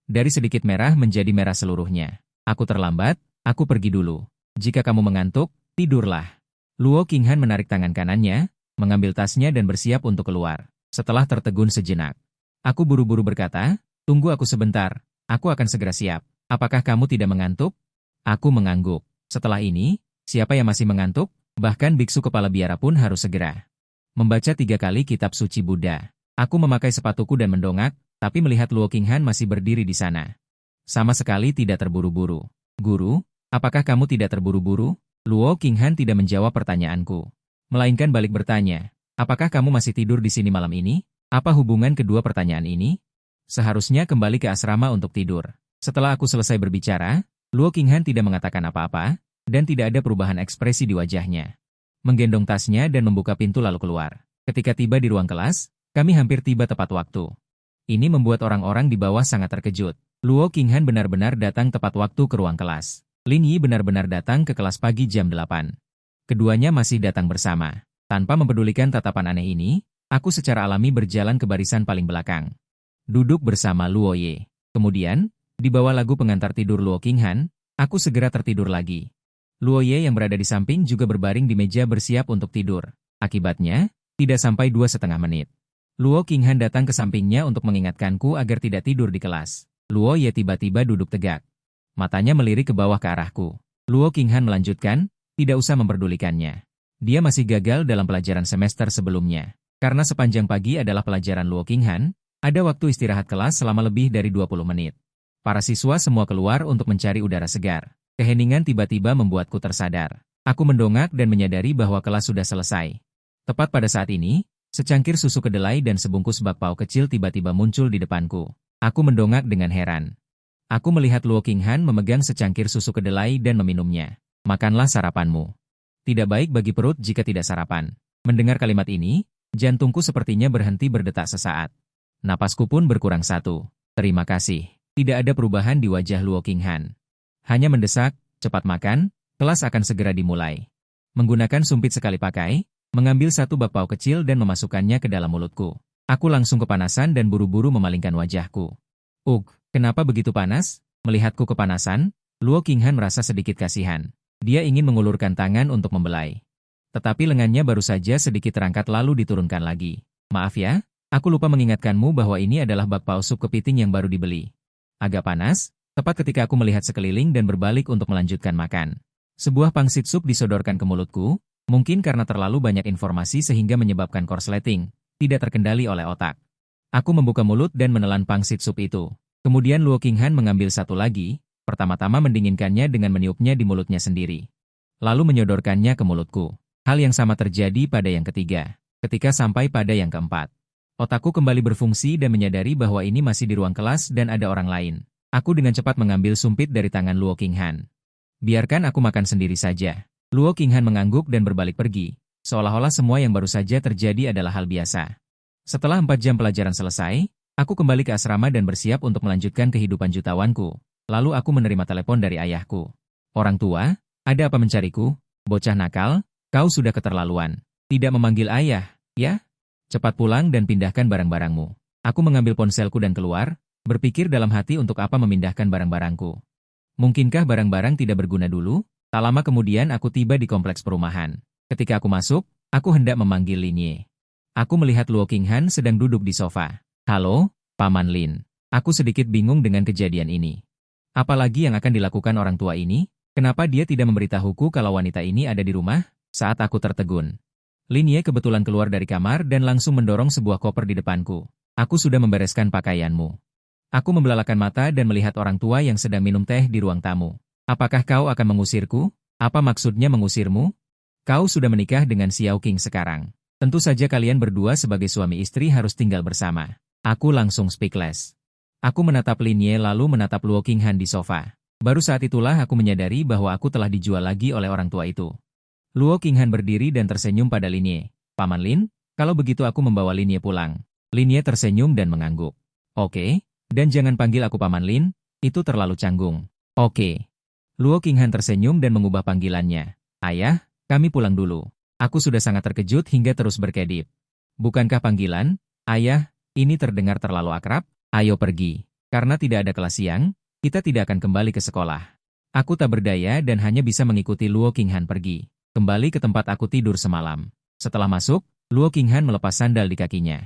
Dari sedikit merah menjadi merah seluruhnya. Aku terlambat, aku pergi dulu. Jika kamu mengantuk, tidurlah. Luo Qinghan menarik tangan kanannya, mengambil tasnya dan bersiap untuk keluar. Setelah tertegun sejenak. Aku buru-buru berkata, tunggu aku sebentar, aku akan segera siap. Apakah kamu tidak mengantuk? Aku mengangguk. Setelah ini, siapa yang masih mengantuk? Bahkan biksu kepala biara pun harus segera membaca 3 kali kitab suci Buddha. Aku memakai sepatuku dan mendongak, tapi melihat Luo Qinghan masih berdiri di sana. Sama sekali tidak terburu-buru. Guru, apakah kamu tidak terburu-buru? Luo Qinghan tidak menjawab pertanyaanku. Melainkan balik bertanya, apakah kamu masih tidur di sini malam ini? Apa hubungan kedua pertanyaan ini? Seharusnya kembali ke asrama untuk tidur. Setelah aku selesai berbicara, Luo Qinghan tidak mengatakan apa-apa, dan tidak ada perubahan ekspresi di wajahnya. Menggendong tasnya dan membuka pintu lalu keluar. Ketika tiba di ruang kelas, kami hampir tiba tepat waktu. Ini membuat orang-orang di bawah sangat terkejut. Luo Qinghan benar-benar datang tepat waktu ke ruang kelas. Lin Yi benar-benar datang ke kelas pagi jam 8. Keduanya masih datang bersama. Tanpa mempedulikan tatapan aneh ini, aku secara alami berjalan ke barisan paling belakang. Duduk bersama Luo Ye. Kemudian, di bawah lagu pengantar tidur Luo Qinghan, aku segera tertidur lagi. Luo Ye yang berada di samping juga berbaring di meja bersiap untuk tidur. Akibatnya, tidak sampai 2,5 menit. Luo Qinghan datang ke sampingnya untuk mengingatkanku agar tidak tidur di kelas. Luo Ye tiba-tiba duduk tegak. Matanya melirik ke bawah ke arahku. Luo Qinghan melanjutkan, tidak usah memperdulikannya. Dia masih gagal dalam pelajaran semester sebelumnya. Karena sepanjang pagi adalah pelajaran Luo Qinghan, ada waktu istirahat kelas selama lebih dari 20 menit. Para siswa semua keluar untuk mencari udara segar. Keheningan tiba-tiba membuatku tersadar. Aku mendongak dan menyadari bahwa kelas sudah selesai. Tepat pada saat ini, secangkir susu kedelai dan sebungkus bakpao kecil tiba-tiba muncul di depanku. Aku mendongak dengan heran. Aku melihat Luo Qinghan memegang secangkir susu kedelai dan meminumnya. Makanlah sarapanmu. Tidak baik bagi perut jika tidak sarapan. Mendengar kalimat ini, jantungku sepertinya berhenti berdetak sesaat. Napasku pun berkurang 1. Terima kasih. Tidak ada perubahan di wajah Luo Qinghan. Hanya mendesak, cepat makan, kelas akan segera dimulai. Menggunakan sumpit sekali pakai, mengambil 1 bakpao kecil dan memasukkannya ke dalam mulutku. Aku langsung kepanasan dan buru-buru memalingkan wajahku. Kenapa begitu panas? Melihatku kepanasan, Luo Qinghan merasa sedikit kasihan. Dia ingin mengulurkan tangan untuk membelai. Tetapi lengannya baru saja sedikit terangkat lalu diturunkan lagi. Maaf ya, aku lupa mengingatkanmu bahwa ini adalah bakpao sup kepiting yang baru dibeli. Agak panas, tepat ketika aku melihat sekeliling dan berbalik untuk melanjutkan makan. Sebuah pangsit sup disodorkan ke mulutku, mungkin karena terlalu banyak informasi sehingga menyebabkan korsleting, tidak terkendali oleh otak. Aku membuka mulut dan menelan pangsit sup itu. Kemudian Luo Qinghan mengambil 1 lagi, pertama-tama mendinginkannya dengan meniupnya di mulutnya sendiri. Lalu menyodorkannya ke mulutku. Hal yang sama terjadi pada yang ketiga, ketika sampai pada yang keempat. Otakku kembali berfungsi dan menyadari bahwa ini masih di ruang kelas dan ada orang lain. Aku dengan cepat mengambil sumpit dari tangan Luo Qinghan. Biarkan aku makan sendiri saja. Luo Qinghan mengangguk dan berbalik pergi. seolah-olah semua yang baru saja terjadi adalah hal biasa. Setelah 4 jam pelajaran selesai, aku kembali ke asrama dan bersiap untuk melanjutkan kehidupan jutawan,ku. Lalu aku menerima telepon dari ayahku. Orang tua, ada apa mencariku? Bocah nakal, kau sudah keterlaluan. Tidak memanggil ayah, ya? Cepat pulang dan pindahkan barang-barangmu. Aku mengambil ponselku dan keluar, berpikir dalam hati untuk apa memindahkan barang-barangku. Mungkinkah barang-barang tidak berguna dulu? Tak lama kemudian aku tiba di kompleks perumahan. Ketika aku masuk, aku hendak memanggil Linye. Aku melihat Luo Qinghan sedang duduk di sofa. Halo, Paman Lin. Aku sedikit bingung dengan kejadian ini. Apalagi yang akan dilakukan orang tua ini? Kenapa dia tidak memberitahuku kalau wanita ini ada di rumah? Saat aku tertegun. Linye kebetulan keluar dari kamar dan langsung mendorong sebuah koper di depanku. Aku sudah membereskan pakaianmu. Aku membelalakan mata dan melihat orang tua yang sedang minum teh di ruang tamu. Apakah kau akan mengusirku? Apa maksudnya mengusirmu? Kau sudah menikah dengan Xiao Qing sekarang. Tentu saja kalian berdua sebagai suami istri harus tinggal bersama. Aku langsung speechless. Aku menatap Linye lalu menatap Luo Qinghan di sofa. Baru saat itulah aku menyadari bahwa aku telah dijual lagi oleh orang tua itu. Luo Qinghan berdiri dan tersenyum pada Linye. Paman Lin, kalau begitu aku membawa Linye pulang. Linye tersenyum dan mengangguk. Oke, dan jangan panggil aku Paman Lin, itu terlalu canggung. Oke. Luo Qinghan tersenyum dan mengubah panggilannya. Ayah, kami pulang dulu. Aku sudah sangat terkejut hingga terus berkedip. Bukankah panggilan, ayah, ini terdengar terlalu akrab? Ayo pergi. Karena tidak ada kelas siang, kita tidak akan kembali ke sekolah. Aku tak berdaya dan hanya bisa mengikuti Luo Qinghan pergi. Kembali ke tempat aku tidur semalam. Setelah masuk, Luo Qinghan melepas sandal di kakinya.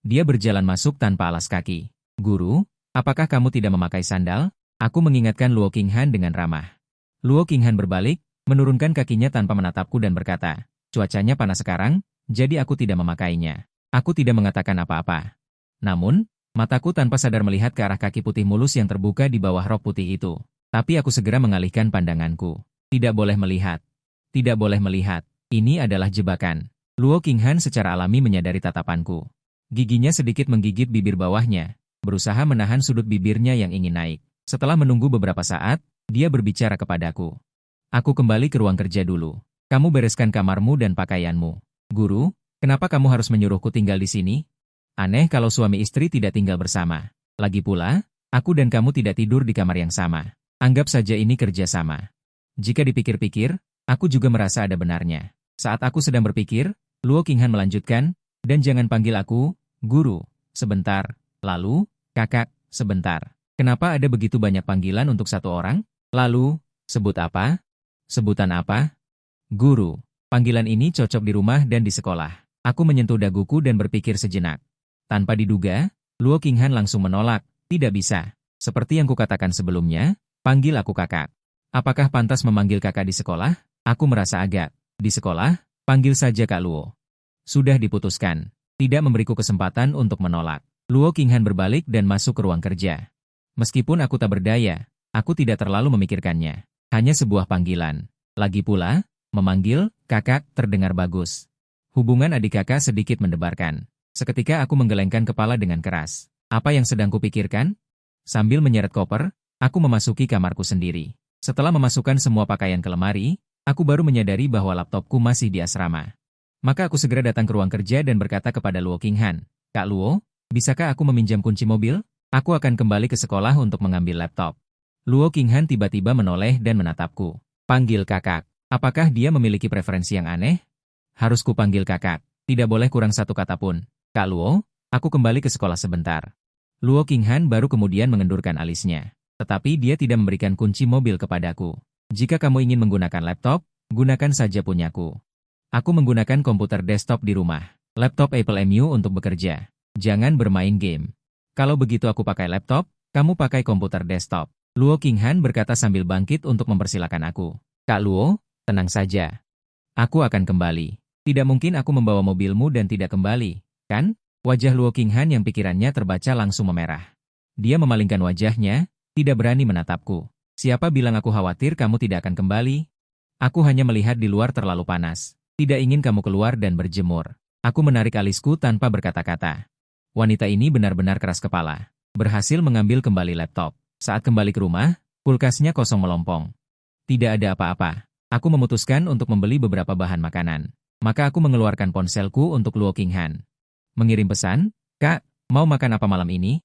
Dia berjalan masuk tanpa alas kaki. Guru, apakah kamu tidak memakai sandal? Aku mengingatkan Luo Qinghan dengan ramah. Luo Qinghan berbalik, menurunkan kakinya tanpa menatapku dan berkata, cuacanya panas sekarang, jadi aku tidak memakainya. Aku tidak mengatakan apa-apa. Namun, mataku tanpa sadar melihat ke arah kaki putih mulus yang terbuka di bawah rok putih itu. Tapi aku segera mengalihkan pandanganku. Tidak boleh melihat. Tidak boleh melihat. Ini adalah jebakan. Luo Qinghan secara alami menyadari tatapanku. Giginya sedikit menggigit bibir bawahnya, berusaha menahan sudut bibirnya yang ingin naik. Setelah menunggu beberapa saat, dia berbicara kepadaku. Aku kembali ke ruang kerja dulu. Kamu bereskan kamarmu dan pakaianmu. Guru, kenapa kamu harus menyuruhku tinggal di sini? Aneh kalau suami istri tidak tinggal bersama. Lagi pula, aku dan kamu tidak tidur di kamar yang sama. Anggap saja ini kerja sama. Jika dipikir-pikir, aku juga merasa ada benarnya. Saat aku sedang berpikir, Luo Qinghan melanjutkan, dan jangan panggil aku, guru, sebentar, lalu, kakak, sebentar. Kenapa ada begitu banyak panggilan untuk satu orang? Lalu, sebut apa? Sebutan apa? Guru. Panggilan ini cocok di rumah dan di sekolah. Aku menyentuh daguku dan berpikir sejenak. Tanpa diduga, Luo Qinghan langsung menolak, tidak bisa. Seperti yang kukatakan sebelumnya, panggil aku kakak. Apakah pantas memanggil kakak di sekolah? Aku merasa agak. Di sekolah, panggil saja Kak Luo. Sudah diputuskan. Tidak memberiku kesempatan untuk menolak. Luo Qinghan berbalik dan masuk ke ruang kerja. Meskipun aku tak berdaya, aku tidak terlalu memikirkannya. Hanya sebuah panggilan. Lagi pula, memanggil kakak terdengar bagus. Hubungan adik kakak sedikit mendebarkan. Seketika aku menggelengkan kepala dengan keras. Apa yang sedang kupikirkan? Sambil menyeret koper, aku memasuki kamarku sendiri. Setelah memasukkan semua pakaian ke lemari, aku baru menyadari bahwa laptopku masih di asrama. Maka aku segera datang ke ruang kerja dan berkata kepada Luo Qinghan, Kak Luo, bisakah aku meminjam kunci mobil? Aku akan kembali ke sekolah untuk mengambil laptop. Luo Qinghan tiba-tiba menoleh dan menatapku. Panggil kakak. Apakah dia memiliki preferensi yang aneh? Harus kupanggil kakak. Tidak boleh kurang satu kata pun. Kak Luo, aku kembali ke sekolah sebentar. Luo Qinghan baru kemudian mengendurkan alisnya. Tetapi dia tidak memberikan kunci mobil kepadaku. Jika kamu ingin menggunakan laptop, gunakan saja punyaku. Aku menggunakan komputer desktop di rumah. Laptop Apple M1 untuk bekerja. Jangan bermain game. Kalau begitu aku pakai laptop, kamu pakai komputer desktop. Luo Qinghan berkata sambil bangkit untuk mempersilakan aku. Kak Luo, tenang saja. Aku akan kembali. Tidak mungkin aku membawa mobilmu dan tidak kembali. Kan? Wajah Luo Qinghan yang pikirannya terbaca langsung memerah. Dia memalingkan wajahnya, tidak berani menatapku. Siapa bilang aku khawatir kamu tidak akan kembali? Aku hanya melihat di luar terlalu panas. Tidak ingin kamu keluar dan berjemur. Aku menarik alisku tanpa berkata-kata. Wanita ini benar-benar keras kepala. Berhasil mengambil kembali laptop. Saat kembali ke rumah, kulkasnya kosong melompong. Tidak ada apa-apa. Aku memutuskan untuk membeli beberapa bahan makanan. Maka aku mengeluarkan ponselku untuk Luo Qinghan. Mengirim pesan, "Kak, mau makan apa malam ini?"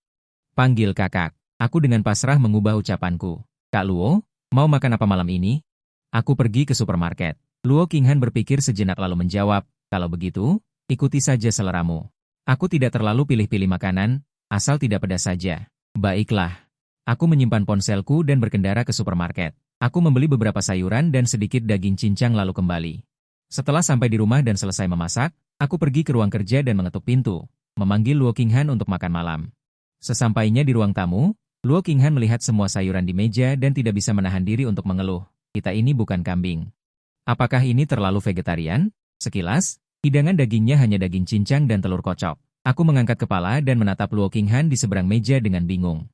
Panggil kakak. Aku dengan pasrah mengubah ucapanku. "Kak Luo, mau makan apa malam ini?" Aku pergi ke supermarket. Luo Qinghan berpikir sejenak lalu menjawab, "Kalau begitu, ikuti saja seleramu. Aku tidak terlalu pilih-pilih makanan, asal tidak pedas saja." Baiklah. Aku menyimpan ponselku dan berkendara ke supermarket. Aku membeli beberapa sayuran dan sedikit daging cincang lalu kembali. Setelah sampai di rumah dan selesai memasak, aku pergi ke ruang kerja dan mengetuk pintu, memanggil Luo Qinghan untuk makan malam. Sesampainya di ruang tamu, Luo Qinghan melihat semua sayuran di meja dan tidak bisa menahan diri untuk mengeluh. "Kita ini bukan kambing. Apakah ini terlalu vegetarian?" Sekilas, hidangan dagingnya hanya daging cincang dan telur kocok. Aku mengangkat kepala dan menatap Luo Qinghan di seberang meja dengan bingung.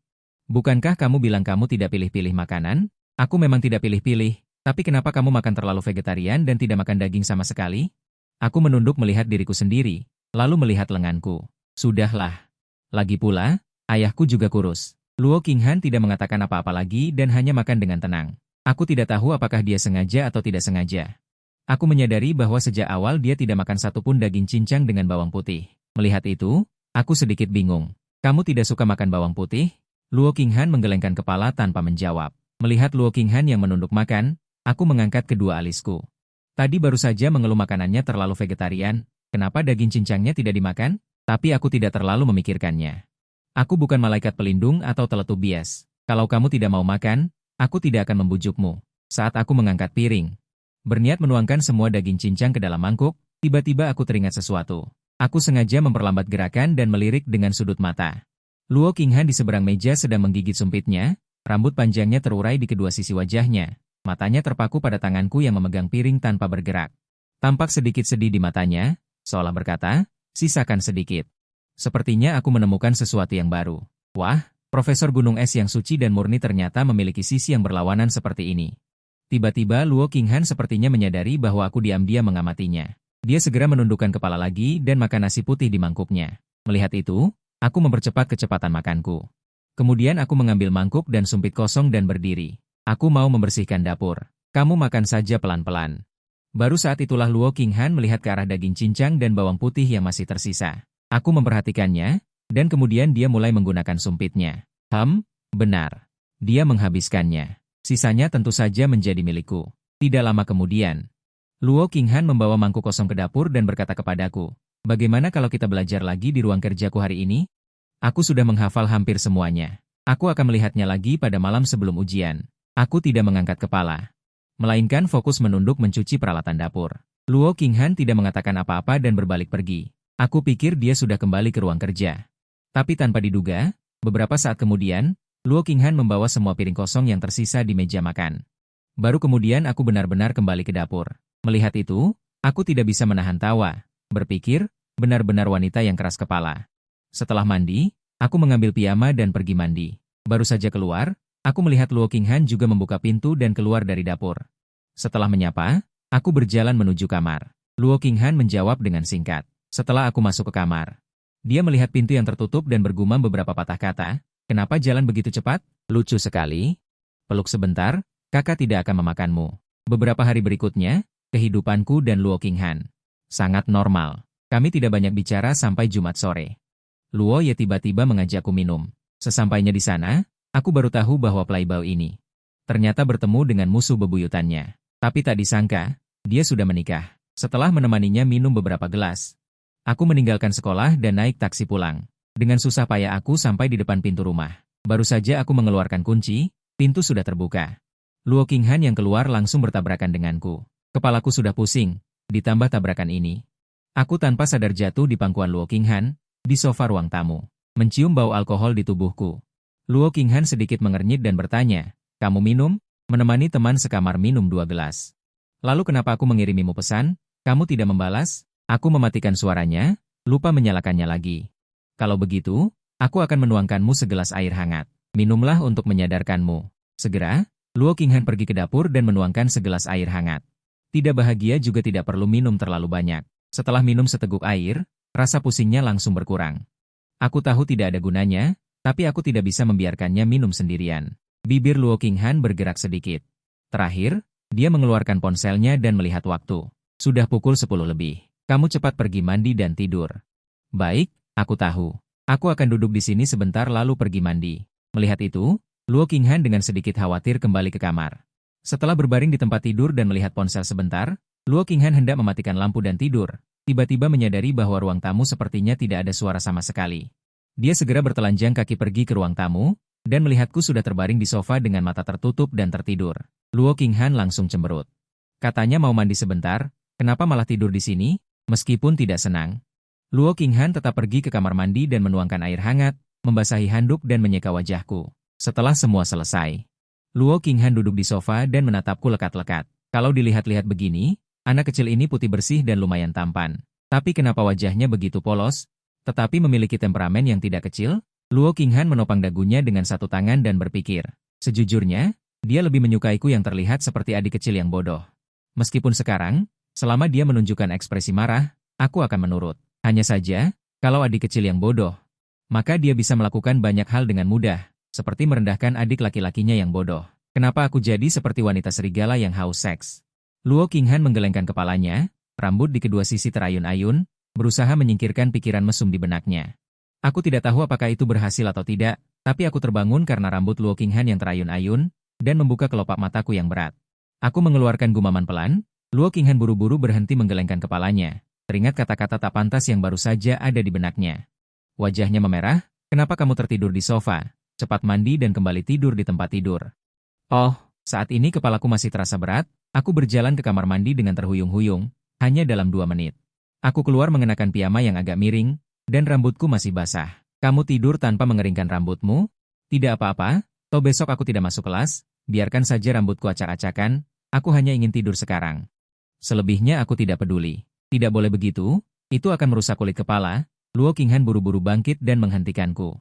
"Bukankah kamu bilang kamu tidak pilih-pilih makanan?" "Aku memang tidak pilih-pilih, tapi kenapa kamu makan terlalu vegetarian dan tidak makan daging sama sekali?" Aku menunduk melihat diriku sendiri, lalu melihat lenganku. Sudahlah. Lagi pula, ayahku juga kurus. Luo Qinghan tidak mengatakan apa-apa lagi dan hanya makan dengan tenang. Aku tidak tahu apakah dia sengaja atau tidak sengaja. Aku menyadari bahwa sejak awal dia tidak makan satupun daging cincang dengan bawang putih. Melihat itu, aku sedikit bingung. "Kamu tidak suka makan bawang putih?" Luo Qinghan menggelengkan kepala tanpa menjawab. Melihat Luo Qinghan yang menunduk makan, aku mengangkat kedua alisku. Tadi baru saja mengeluh makanannya terlalu vegetarian, kenapa daging cincangnya tidak dimakan? Tapi aku tidak terlalu memikirkannya. Aku bukan malaikat pelindung atau teletup bias. Kalau kamu tidak mau makan, aku tidak akan membujukmu. Saat aku mengangkat piring, berniat menuangkan semua daging cincang ke dalam mangkuk, tiba-tiba aku teringat sesuatu. Aku sengaja memperlambat gerakan dan melirik dengan sudut mata. Luo Qinghan di seberang meja sedang menggigit sumpitnya, rambut panjangnya terurai di kedua sisi wajahnya, matanya terpaku pada tanganku yang memegang piring tanpa bergerak. Tampak sedikit sedih di matanya, seolah berkata, "Sisakan sedikit." Sepertinya aku menemukan sesuatu yang baru. Wah, Profesor Gunung Es yang suci dan murni ternyata memiliki sisi yang berlawanan seperti ini. Tiba-tiba Luo Qinghan sepertinya menyadari bahwa aku diam-diam mengamatinya. Dia segera menundukkan kepala lagi dan makan nasi putih di mangkuknya. Melihat itu, aku mempercepat kecepatan makanku. Kemudian aku mengambil mangkuk dan sumpit kosong dan berdiri. Aku mau membersihkan dapur. "Kamu makan saja pelan-pelan." Baru saat itulah Luo Qinghan melihat ke arah daging cincang dan bawang putih yang masih tersisa. Aku memperhatikannya, dan kemudian dia mulai menggunakan sumpitnya. Benar. Dia menghabiskannya. Sisanya tentu saja menjadi milikku. Tidak lama kemudian, Luo Qinghan membawa mangkuk kosong ke dapur dan berkata kepadaku, "Bagaimana kalau kita belajar lagi di ruang kerjaku hari ini? Aku sudah menghafal hampir semuanya. Aku akan melihatnya lagi pada malam sebelum ujian." Aku tidak mengangkat kepala, melainkan fokus menunduk mencuci peralatan dapur. Luo Qinghan tidak mengatakan apa-apa dan berbalik pergi. Aku pikir dia sudah kembali ke ruang kerja. Tapi tanpa diduga, beberapa saat kemudian, Luo Qinghan membawa semua piring kosong yang tersisa di meja makan. Baru kemudian aku benar-benar kembali ke dapur. Melihat itu, aku tidak bisa menahan tawa. Berpikir, benar-benar wanita yang keras kepala. Setelah mandi, aku mengambil piyama dan pergi mandi. Baru saja keluar, aku melihat Luo Qinghan juga membuka pintu dan keluar dari dapur. Setelah menyapa, aku berjalan menuju kamar. Luo Qinghan menjawab dengan singkat. Setelah aku masuk ke kamar, dia melihat pintu yang tertutup dan bergumam beberapa patah kata. "Kenapa jalan begitu cepat? Lucu sekali. Peluk sebentar, kakak tidak akan memakanmu." Beberapa hari berikutnya, kehidupanku dan Luo Qinghan sangat normal. Kami tidak banyak bicara sampai Jumat sore. Luo Ye tiba-tiba mengajakku minum. Sesampainya di sana, aku baru tahu bahwa playboy ini ternyata bertemu dengan musuh bebuyutannya. Tapi tak disangka, dia sudah menikah. Setelah menemaninya minum beberapa gelas, aku meninggalkan sekolah dan naik taksi pulang. Dengan susah payah aku sampai di depan pintu rumah. Baru saja aku mengeluarkan kunci, pintu sudah terbuka. Luo Qinghan yang keluar langsung bertabrakan denganku. Kepalaku sudah pusing, ditambah tabrakan ini. Aku tanpa sadar jatuh di pangkuan Luo Qinghan, di sofa ruang tamu. Mencium bau alkohol di tubuhku. Luo Qinghan sedikit mengernyit dan bertanya, "Kamu minum?" Menemani teman sekamar minum 2 gelas. "Lalu kenapa aku mengirimimu pesan? Kamu tidak membalas?" Aku mematikan suaranya, lupa menyalakannya lagi. "Kalau begitu, aku akan menuangkanmu segelas air hangat. Minumlah untuk menyadarkanmu." Segera, Luo Qinghan pergi ke dapur dan menuangkan segelas air hangat. Tidak bahagia juga tidak perlu minum terlalu banyak. Setelah minum seteguk air, rasa pusingnya langsung berkurang. Aku tahu tidak ada gunanya, tapi aku tidak bisa membiarkannya minum sendirian. Bibir Luo Qinghan bergerak sedikit. Terakhir, dia mengeluarkan ponselnya dan melihat waktu. Sudah pukul 10 lebih. Kamu cepat pergi mandi dan tidur. Baik, aku tahu. Aku akan duduk di sini sebentar lalu pergi mandi. Melihat itu, Luo Qinghan dengan sedikit khawatir kembali ke kamar. Setelah berbaring di tempat tidur dan melihat ponsel sebentar, Luo Qinghan hendak mematikan lampu dan tidur. Tiba-tiba menyadari bahwa ruang tamu sepertinya tidak ada suara sama sekali. Dia segera bertelanjang kaki pergi ke ruang tamu, dan melihatku sudah terbaring di sofa dengan mata tertutup dan tertidur. Luo Qinghan langsung cemberut. Katanya mau mandi sebentar, kenapa malah tidur di sini? Meskipun tidak senang, Luo Qinghan tetap pergi ke kamar mandi dan menuangkan air hangat, membasahi handuk dan menyeka wajahku. Setelah semua selesai, Luo Qinghan duduk di sofa dan menatapku lekat-lekat. Kalau dilihat-lihat begini, anak kecil ini putih bersih dan lumayan tampan. Tapi kenapa wajahnya begitu polos, tetapi memiliki temperamen yang tidak kecil? Luo Qinghan menopang dagunya dengan satu tangan dan berpikir. Sejujurnya, dia lebih menyukaiku yang terlihat seperti adik kecil yang bodoh. Meskipun sekarang, selama dia menunjukkan ekspresi marah, aku akan menurut. Hanya saja, kalau adik kecil yang bodoh, maka dia bisa melakukan banyak hal dengan mudah, seperti merendahkan adik laki-lakinya yang bodoh. Kenapa aku jadi seperti wanita serigala yang haus seks? Luo Qinghan menggelengkan kepalanya, rambut di kedua sisi terayun-ayun, berusaha menyingkirkan pikiran mesum di benaknya. Aku tidak tahu apakah itu berhasil atau tidak, tapi aku terbangun karena rambut Luo Qinghan yang terayun-ayun, dan membuka kelopak mataku yang berat. Aku mengeluarkan gumaman pelan, Luo Qinghan buru-buru berhenti menggelengkan kepalanya. Teringat kata-kata tak pantas yang baru saja ada di benaknya. Wajahnya memerah, kenapa kamu tertidur di sofa? Cepat mandi dan kembali tidur di tempat tidur. Oh, saat ini kepalaku masih terasa berat, aku berjalan ke kamar mandi dengan terhuyung-huyung, hanya dalam 2 menit. Aku keluar mengenakan piyama yang agak miring, dan rambutku masih basah. Kamu tidur tanpa mengeringkan rambutmu? Tidak apa-apa, toh besok aku tidak masuk kelas, biarkan saja rambutku acak-acakan, aku hanya ingin tidur sekarang. Selebihnya aku tidak peduli. Tidak boleh begitu, itu akan merusak kulit kepala. Luo Qinghan buru-buru bangkit dan menghentikanku.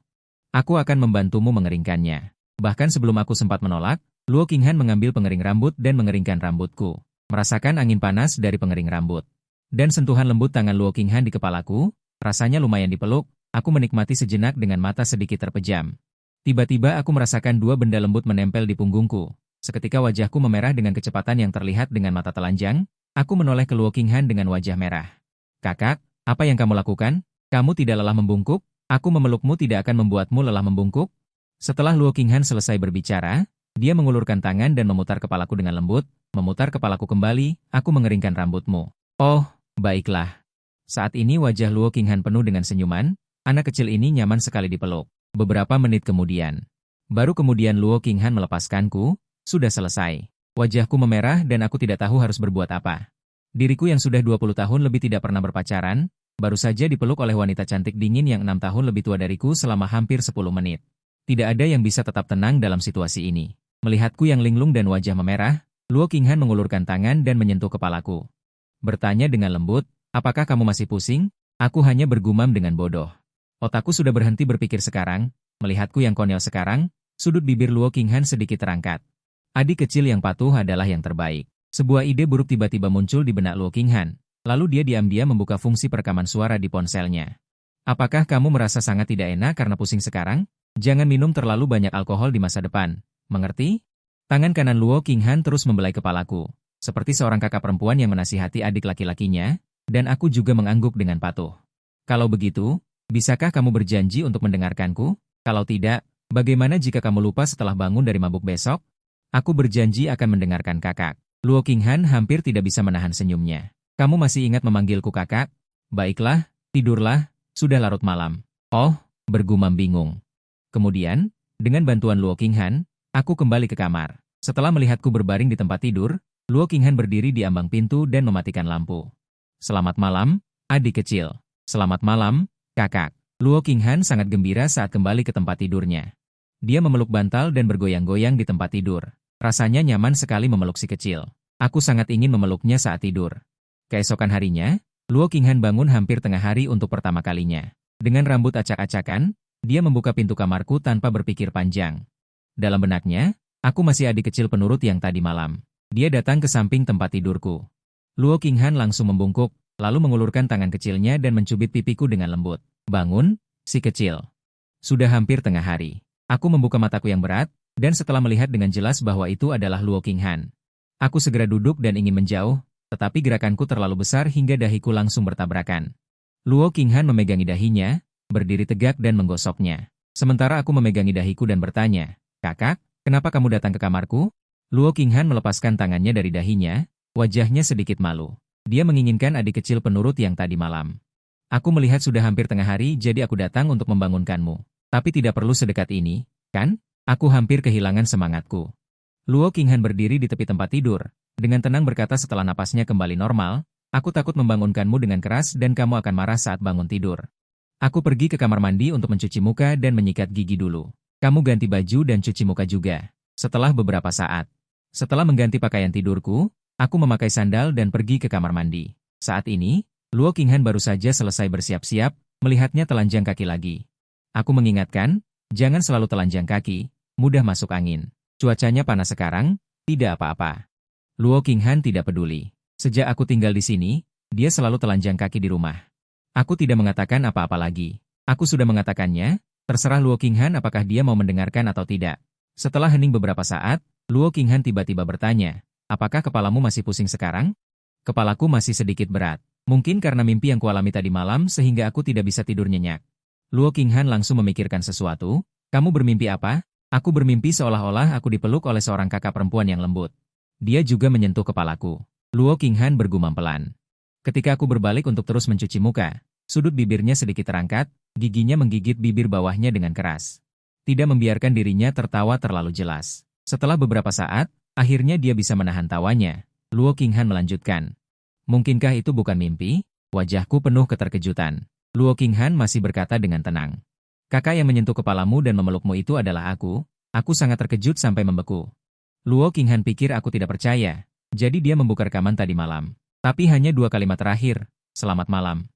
Aku akan membantumu mengeringkannya. Bahkan sebelum aku sempat menolak, Luo Qinghan mengambil pengering rambut dan mengeringkan rambutku. Merasakan angin panas dari pengering rambut. Dan sentuhan lembut tangan Luo Qinghan di kepalaku, rasanya lumayan dipeluk, aku menikmati sejenak dengan mata sedikit terpejam. Tiba-tiba aku merasakan 2 benda lembut menempel di punggungku. Seketika wajahku memerah dengan kecepatan yang terlihat dengan mata telanjang, aku menoleh ke Luo Qinghan dengan wajah merah. Kakak, apa yang kamu lakukan? Kamu tidak lelah membungkuk? Aku memelukmu tidak akan membuatmu lelah membungkuk? Setelah Luo Qinghan selesai berbicara, dia mengulurkan tangan dan memutar kepalaku dengan lembut, memutar kepalaku kembali, aku mengeringkan rambutmu. Oh, baiklah. Saat ini wajah Luo Qinghan penuh dengan senyuman, anak kecil ini nyaman sekali dipeluk. Beberapa menit kemudian, baru kemudian Luo Qinghan melepaskanku, sudah selesai. Wajahku memerah dan aku tidak tahu harus berbuat apa. Diriku yang sudah 20 tahun lebih tidak pernah berpacaran, baru saja dipeluk oleh wanita cantik dingin yang 6 tahun lebih tua dariku selama hampir 10 menit. Tidak ada yang bisa tetap tenang dalam situasi ini. Melihatku yang linglung dan wajah memerah, Luo Qinghan mengulurkan tangan dan menyentuh kepalaku. Bertanya dengan lembut, apakah kamu masih pusing? Aku hanya bergumam dengan bodoh. Otakku sudah berhenti berpikir sekarang, melihatku yang konyol sekarang, sudut bibir Luo Qinghan sedikit terangkat. Adik kecil yang patuh adalah yang terbaik. Sebuah ide buruk tiba-tiba muncul di benak Luo Qinghan, lalu dia diam-diam membuka fungsi perekaman suara di ponselnya. Apakah kamu merasa sangat tidak enak karena pusing sekarang? Jangan minum terlalu banyak alkohol di masa depan, mengerti? Tangan kanan Luo Qinghan terus membelai kepalaku, seperti seorang kakak perempuan yang menasihati adik laki-lakinya, dan aku juga mengangguk dengan patuh. Kalau begitu, bisakah kamu berjanji untuk mendengarkanku? Kalau tidak, bagaimana jika kamu lupa setelah bangun dari mabuk besok? Aku berjanji akan mendengarkan kakak. Luo Qinghan hampir tidak bisa menahan senyumnya. Kamu masih ingat memanggilku kakak? Baiklah, tidurlah, sudah larut malam. Oh, bergumam bingung. Kemudian, dengan bantuan Luo Qinghan, aku kembali ke kamar. Setelah melihatku berbaring di tempat tidur, Luo Qinghan berdiri di ambang pintu dan mematikan lampu. Selamat malam, adik kecil. Selamat malam, kakak. Luo Qinghan sangat gembira saat kembali ke tempat tidurnya. Dia memeluk bantal dan bergoyang-goyang di tempat tidur. Rasanya nyaman sekali memeluk si kecil. Aku sangat ingin memeluknya saat tidur. Keesokan harinya, Luo Qinghan bangun hampir tengah hari untuk pertama kalinya. Dengan rambut acak-acakan, dia membuka pintu kamarku tanpa berpikir panjang. Dalam benaknya, aku masih adik kecil penurut yang tadi malam. Dia datang ke samping tempat tidurku. Luo Qinghan langsung membungkuk, lalu mengulurkan tangan kecilnya dan mencubit pipiku dengan lembut. Bangun, si kecil. Sudah hampir tengah hari. Aku membuka mataku yang berat, dan setelah melihat dengan jelas bahwa itu adalah Luo Qinghan. Aku segera duduk dan ingin menjauh, tetapi gerakanku terlalu besar hingga dahiku langsung bertabrakan. Luo Qinghan memegangi dahinya, berdiri tegak dan menggosoknya. Sementara aku memegangi dahiku dan bertanya, "Kakak, kenapa kamu datang ke kamarku?" Luo Qinghan melepaskan tangannya dari dahinya, wajahnya sedikit malu. Dia menginginkan adik kecil penurut yang tadi malam. "Aku melihat sudah hampir tengah hari jadi aku datang untuk membangunkanmu. Tapi tidak perlu sedekat ini, kan? Aku hampir kehilangan semangatku." Luo Qinghan berdiri di tepi tempat tidur, dengan tenang berkata setelah napasnya kembali normal, "Aku takut membangunkanmu dengan keras dan kamu akan marah saat bangun tidur. Aku pergi ke kamar mandi untuk mencuci muka dan menyikat gigi dulu. Kamu ganti baju dan cuci muka juga." Setelah beberapa saat, setelah mengganti pakaian tidurku, aku memakai sandal dan pergi ke kamar mandi. Saat ini, Luo Qinghan baru saja selesai bersiap-siap, melihatnya telanjang kaki lagi. Aku mengingatkan, "Jangan selalu telanjang kaki, mudah masuk angin. Cuacanya panas sekarang, tidak apa-apa." Luo Qinghan tidak peduli. Sejak aku tinggal di sini, dia selalu telanjang kaki di rumah. Aku tidak mengatakan apa-apa lagi. Aku sudah mengatakannya, terserah Luo Qinghan apakah dia mau mendengarkan atau tidak. Setelah hening beberapa saat, Luo Qinghan tiba-tiba bertanya, "Apakah kepalamu masih pusing sekarang?" "Kepalaku masih sedikit berat. Mungkin karena mimpi yang kualami tadi malam sehingga aku tidak bisa tidur nyenyak." Luo Qinghan langsung memikirkan sesuatu. "Kamu bermimpi apa?" "Aku bermimpi seolah-olah aku dipeluk oleh seorang kakak perempuan yang lembut. Dia juga menyentuh kepalaku." Luo Qinghan bergumam pelan. Ketika aku berbalik untuk terus mencuci muka, sudut bibirnya sedikit terangkat, giginya menggigit bibir bawahnya dengan keras. Tidak membiarkan dirinya tertawa terlalu jelas. Setelah beberapa saat, akhirnya dia bisa menahan tawanya. Luo Qinghan melanjutkan, "Mungkinkah itu bukan mimpi?" Wajahku penuh keterkejutan. Luo Qinghan masih berkata dengan tenang, "Kakak yang menyentuh kepalamu dan memelukmu itu adalah aku." Aku sangat terkejut sampai membeku. Luo Qinghan pikir aku tidak percaya, jadi dia membuka rekaman tadi malam. Tapi hanya 2 kalimat terakhir, "Selamat malam."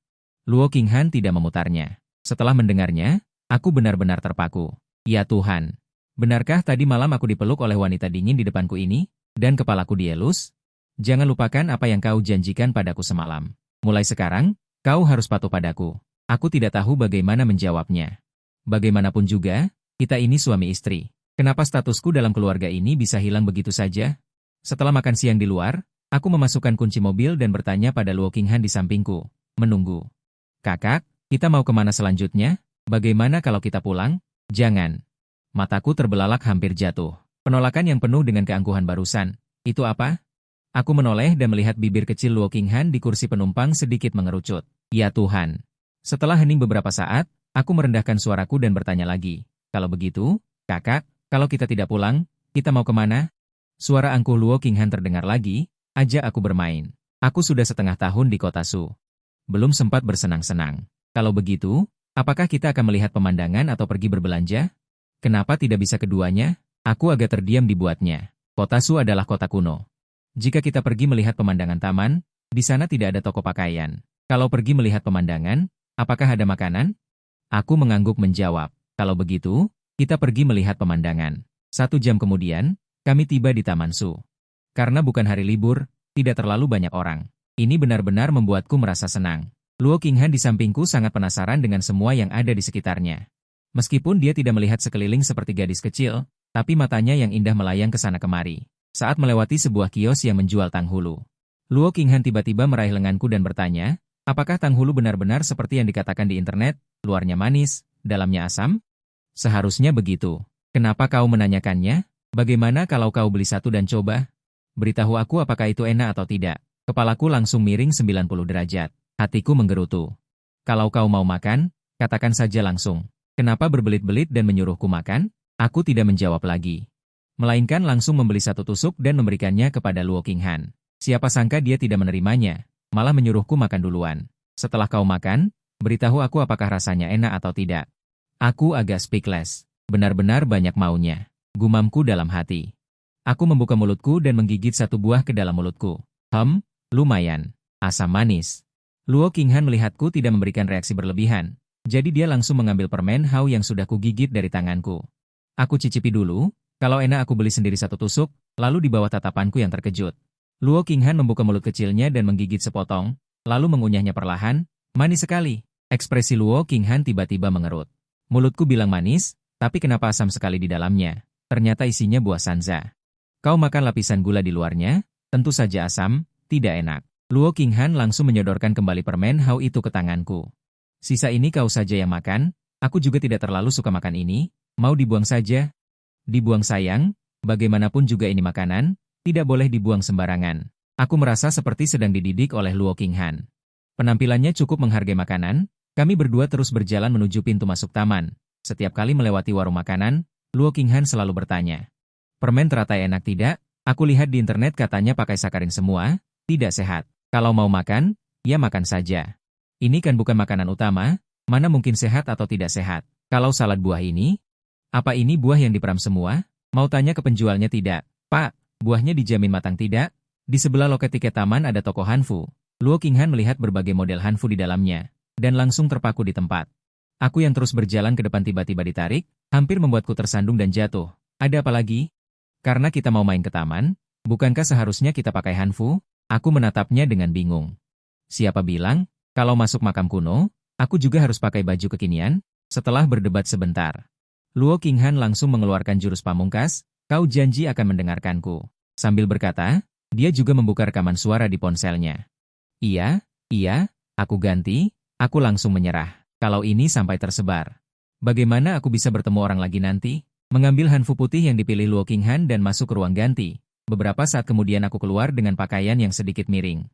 Luo Qinghan tidak memutarnya. Setelah mendengarnya, aku benar-benar terpaku. Ya Tuhan, benarkah tadi malam aku dipeluk oleh wanita dingin di depanku ini, dan kepalaku dielus? Jangan lupakan apa yang kau janjikan padaku semalam. Mulai sekarang, kau harus patuh padaku. Aku tidak tahu bagaimana menjawabnya. Bagaimanapun juga, kita ini suami istri. Kenapa statusku dalam keluarga ini bisa hilang begitu saja? Setelah makan siang di luar, aku memasukkan kunci mobil dan bertanya pada Luo Qinghan di sampingku, menunggu. "Kakak, kita mau kemana selanjutnya? Bagaimana kalau kita pulang?" "Jangan." Mataku terbelalak hampir jatuh. Penolakan yang penuh dengan keangkuhan barusan. Itu apa? Aku menoleh dan melihat bibir kecil Luo Qinghan di kursi penumpang sedikit mengerucut. Ya Tuhan. Setelah hening beberapa saat, aku merendahkan suaraku dan bertanya lagi. "Kalau begitu, kakak, kalau kita tidak pulang, kita mau kemana?" Suara angkuh Luo Qinghan terdengar lagi, "Ajak aku bermain. Aku sudah setengah tahun di kota Su. Belum sempat bersenang-senang. Kalau begitu, apakah kita akan melihat pemandangan atau pergi berbelanja? Kenapa tidak bisa keduanya?" Aku agak terdiam dibuatnya. Kota Su adalah kota kuno. Jika kita pergi melihat pemandangan taman, di sana tidak ada toko pakaian. Kalau pergi melihat pemandangan, apakah ada makanan? Aku mengangguk menjawab, "Kalau begitu, kita pergi melihat pemandangan." 1 jam kemudian, kami tiba di Taman Su. Karena bukan hari libur, tidak terlalu banyak orang. Ini benar-benar membuatku merasa senang. Luo Qinghan di sampingku sangat penasaran dengan semua yang ada di sekitarnya. Meskipun dia tidak melihat sekeliling seperti gadis kecil, tapi matanya yang indah melayang ke sana kemari. Saat melewati sebuah kios yang menjual tanghulu, Luo Qinghan tiba-tiba meraih lenganku dan bertanya, "Apakah tanghulu benar-benar seperti yang dikatakan di internet, luarnya manis, dalamnya asam?" "Seharusnya begitu. Kenapa kau menanyakannya? Bagaimana kalau kau beli satu dan coba? Beritahu aku apakah itu enak atau tidak." Kepalaku langsung miring 90 derajat. Hatiku menggerutu. "Kalau kau mau makan, katakan saja langsung. Kenapa berbelit-belit dan menyuruhku makan?" Aku tidak menjawab lagi, melainkan langsung membeli 1 tusuk dan memberikannya kepada Luo Qinghan. Siapa sangka dia tidak menerimanya, malah menyuruhku makan duluan. "Setelah kau makan, beritahu aku apakah rasanya enak atau tidak." Aku agak speechless. Benar-benar banyak maunya. Gumamku dalam hati. Aku membuka mulutku dan menggigit 1 buah ke dalam mulutku. Lumayan. Asam manis. Luo Qinghan melihatku tidak memberikan reaksi berlebihan. Jadi dia langsung mengambil permen hao yang sudah kugigit dari tanganku. Aku cicipi dulu, kalau enak aku beli sendiri 1 tusuk, lalu di bawah tatapanku yang terkejut. Luo Qinghan membuka mulut kecilnya dan menggigit sepotong, lalu mengunyahnya perlahan. "Manis sekali." Ekspresi Luo Qinghan tiba-tiba mengerut. Mulutku bilang manis, tapi kenapa asam sekali di dalamnya? Ternyata isinya buah sanza. "Kau makan lapisan gula di luarnya, tentu saja asam, Tidak enak. Luo Qinghan langsung menyodorkan kembali permen hao itu ke tanganku. Sisa ini kau saja yang makan, aku juga tidak terlalu suka makan ini, mau dibuang saja? Dibuang sayang, bagaimanapun juga ini makanan, tidak boleh dibuang sembarangan. Aku merasa seperti sedang dididik oleh Luo Qinghan. Penampilannya cukup menghargai makanan, kami berdua terus berjalan menuju pintu masuk taman. Setiap kali melewati warung makanan, Luo Qinghan selalu bertanya, permen teratai enak tidak? Aku lihat di internet katanya pakai sakarin semua, tidak sehat. Kalau mau makan, ya makan saja. Ini kan bukan makanan utama, mana mungkin sehat atau tidak sehat. Kalau salad buah ini, apa ini buah yang diperam semua? Mau tanya ke penjualnya tidak? Pak, buahnya dijamin matang tidak? Di sebelah loket tiket taman ada toko Hanfu. Luo Qinghan melihat berbagai model Hanfu di dalamnya, dan langsung terpaku di tempat. Aku yang terus berjalan ke depan tiba-tiba ditarik, hampir membuatku tersandung dan jatuh. Ada apa lagi? Karena kita mau main ke taman, bukankah seharusnya kita pakai Hanfu? Aku menatapnya dengan bingung. Siapa bilang, kalau masuk makam kuno, aku juga harus pakai baju kekinian? Setelah berdebat sebentar, Luo Qinghan langsung mengeluarkan jurus pamungkas, kau janji akan mendengarkanku. Sambil berkata, dia juga membuka rekaman suara di ponselnya. Iya, aku ganti, aku langsung menyerah. Kalau ini sampai tersebar. Bagaimana aku bisa bertemu orang lagi nanti? Mengambil Hanfu putih yang dipilih Luo Qinghan dan masuk ke ruang ganti. Beberapa saat kemudian aku keluar dengan pakaian yang sedikit miring.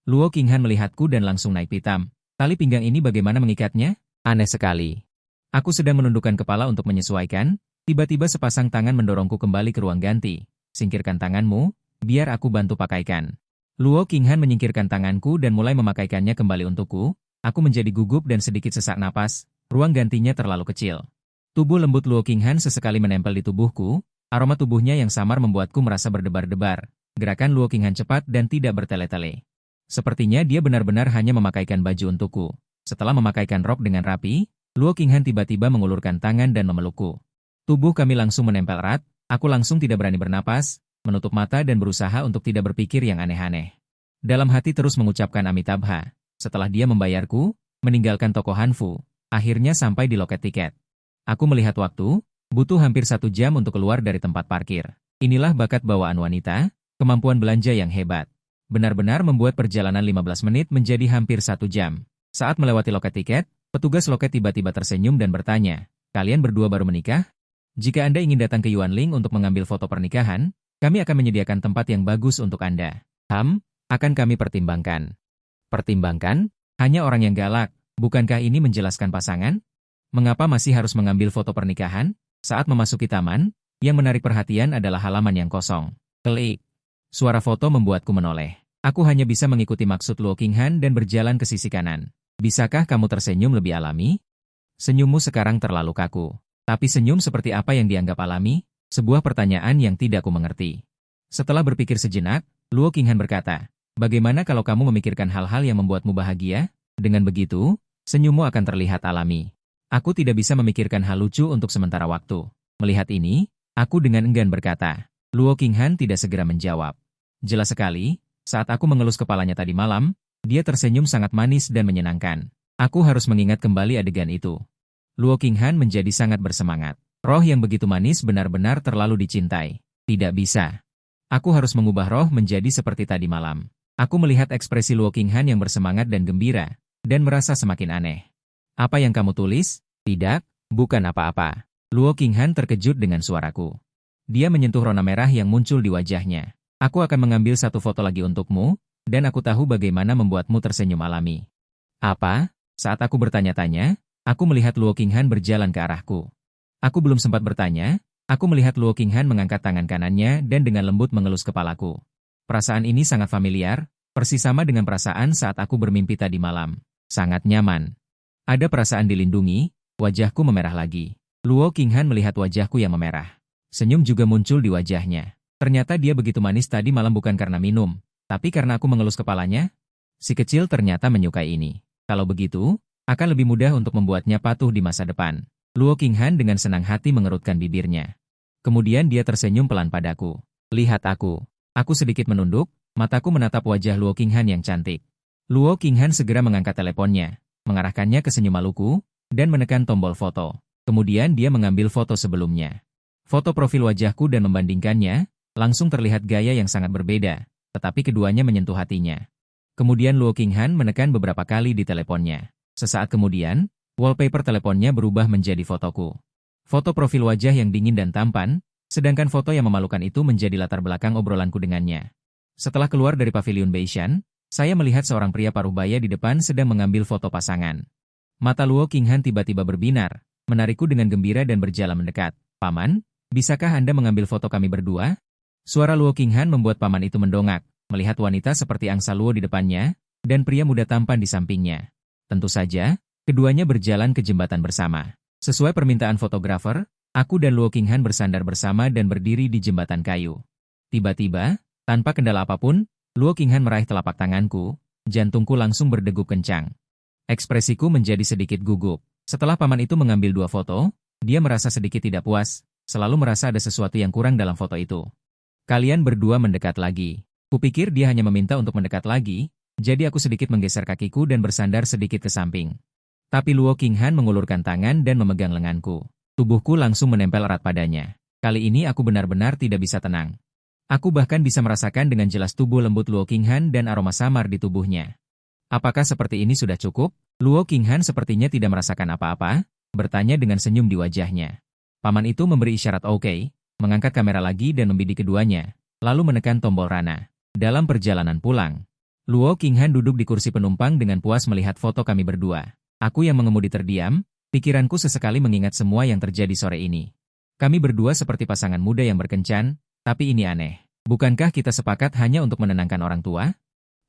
Luo Qinghan melihatku dan langsung naik pitam. Tali pinggang ini bagaimana mengikatnya? Aneh sekali. Aku sedang menundukkan kepala untuk menyesuaikan, tiba-tiba sepasang tangan mendorongku kembali ke ruang ganti. Singkirkan tanganmu, biar aku bantu pakaikan. Luo Qinghan menyingkirkan tanganku dan mulai memakaikannya kembali untukku. Aku menjadi gugup dan sedikit sesak napas, ruang gantinya terlalu kecil. Tubuh lembut Luo Qinghan sesekali menempel di tubuhku. Aroma tubuhnya yang samar membuatku merasa berdebar-debar. Gerakan Luo Qinghan cepat dan tidak bertele-tele. Sepertinya dia benar-benar hanya memakaikan baju untukku. Setelah memakaikan rok dengan rapi, Luo Qinghan tiba-tiba mengulurkan tangan dan memelukku. Tubuh kami langsung menempel erat, aku langsung tidak berani bernapas, menutup mata dan berusaha untuk tidak berpikir yang aneh-aneh. Dalam hati terus mengucapkan Amitabha. Setelah dia membayarku, meninggalkan toko Hanfu, akhirnya sampai di loket tiket. Aku melihat waktu, butuh hampir 1 jam untuk keluar dari tempat parkir. Inilah bakat bawaan wanita, kemampuan belanja yang hebat. Benar-benar membuat perjalanan 15 menit menjadi hampir 1 jam. Saat melewati loket tiket, petugas loket tiba-tiba tersenyum dan bertanya, kalian berdua baru menikah? Jika Anda ingin datang ke Yuanling untuk mengambil foto pernikahan, kami akan menyediakan tempat yang bagus untuk Anda. Akan kami pertimbangkan. Pertimbangkan? Hanya orang yang galak, bukankah ini menjelaskan pasangan? Mengapa masih harus mengambil foto pernikahan? Saat memasuki taman, yang menarik perhatian adalah halaman yang kosong. Klik. Suara foto membuatku menoleh. Aku hanya bisa mengikuti maksud Luo Qinghan dan berjalan ke sisi kanan. Bisakah kamu tersenyum lebih alami? Senyummu sekarang terlalu kaku. Tapi senyum seperti apa yang dianggap alami? Sebuah pertanyaan yang tidak ku mengerti. Setelah berpikir sejenak, Luo Qinghan berkata, bagaimana kalau kamu memikirkan hal-hal yang membuatmu bahagia? Dengan begitu, senyummu akan terlihat alami. Aku tidak bisa memikirkan hal lucu untuk sementara waktu. Melihat ini, aku dengan enggan berkata. Luo Qinghan tidak segera menjawab. Jelas sekali, saat aku mengelus kepalanya tadi malam, dia tersenyum sangat manis dan menyenangkan. Aku harus mengingat kembali adegan itu. Luo Qinghan menjadi sangat bersemangat. Roh yang begitu manis benar-benar terlalu dicintai. Tidak bisa. Aku harus mengubah roh menjadi seperti tadi malam. Aku melihat ekspresi Luo Qinghan yang bersemangat dan gembira, dan merasa semakin aneh. Apa yang kamu tulis? Tidak, bukan apa-apa. Luo Qinghan terkejut dengan suaraku. Dia menyentuh rona merah yang muncul di wajahnya. Aku akan mengambil 1 foto lagi untukmu, dan aku tahu bagaimana membuatmu tersenyum alami. Apa? Saat aku bertanya-tanya, aku melihat Luo Qinghan berjalan ke arahku. Aku belum sempat bertanya, aku melihat Luo Qinghan mengangkat tangan kanannya dan dengan lembut mengelus kepalaku. Perasaan ini sangat familiar, persis sama dengan perasaan saat aku bermimpi tadi malam. Sangat nyaman. Ada perasaan dilindungi, wajahku memerah lagi. Luo Qinghan melihat wajahku yang memerah. Senyum juga muncul di wajahnya. Ternyata dia begitu manis tadi malam bukan karena minum, tapi karena aku mengelus kepalanya. Si kecil ternyata menyukai ini. Kalau begitu, akan lebih mudah untuk membuatnya patuh di masa depan. Luo Qinghan dengan senang hati mengerutkan bibirnya. Kemudian dia tersenyum pelan padaku. Lihat aku. Aku sedikit menunduk, mataku menatap wajah Luo Qinghan yang cantik. Luo Qinghan segera mengangkat teleponnya, mengarahkannya ke senyum maluku, dan menekan tombol foto. Kemudian dia mengambil foto sebelumnya. Foto profil wajahku dan membandingkannya, langsung terlihat gaya yang sangat berbeda. tetapi keduanya menyentuh hatinya. Kemudian Luo Qinghan menekan beberapa kali di teleponnya. Sesaat kemudian, wallpaper teleponnya berubah menjadi fotoku. Foto profil wajah yang dingin dan tampan, sedangkan foto yang memalukan itu menjadi latar belakang obrolanku dengannya. Setelah keluar dari pavilion Beishan, saya melihat seorang pria paruh baya di depan sedang mengambil foto pasangan. Mata Luo Qinghan tiba-tiba berbinar, menarikku dengan gembira dan berjalan mendekat. "Paman, bisakah Anda mengambil foto kami berdua?" Suara Luo Qinghan membuat paman itu mendongak, melihat wanita seperti angsa Luo di depannya, dan pria muda tampan di sampingnya. Tentu saja, keduanya berjalan ke jembatan bersama. Sesuai permintaan fotografer, aku dan Luo Qinghan bersandar bersama dan berdiri di jembatan kayu. Tiba-tiba, tanpa kendala apapun, Luo Qinghan meraih telapak tanganku, jantungku langsung berdegup kencang. Ekspresiku menjadi sedikit gugup. Setelah paman itu mengambil 2 foto, dia merasa sedikit tidak puas, selalu merasa ada sesuatu yang kurang dalam foto itu. Kalian berdua mendekat lagi. Kupikir dia hanya meminta untuk mendekat lagi, jadi aku sedikit menggeser kakiku dan bersandar sedikit ke samping. Tapi Luo Qinghan mengulurkan tangan dan memegang lenganku. Tubuhku langsung menempel erat padanya. Kali ini aku benar-benar tidak bisa tenang. Aku bahkan bisa merasakan dengan jelas tubuh lembut Luo Qinghan dan aroma samar di tubuhnya. "Apakah seperti ini sudah cukup?" Luo Qinghan sepertinya tidak merasakan apa-apa, bertanya dengan senyum di wajahnya. Paman itu memberi isyarat oke, mengangkat kamera lagi dan membidik keduanya, lalu menekan tombol rana. Dalam perjalanan pulang, Luo Qinghan duduk di kursi penumpang dengan puas melihat foto kami berdua. Aku yang mengemudi terdiam, pikiranku sesekali mengingat semua yang terjadi sore ini. Kami berdua seperti pasangan muda yang berkencan, tapi ini aneh. Bukankah kita sepakat hanya untuk menenangkan orang tua?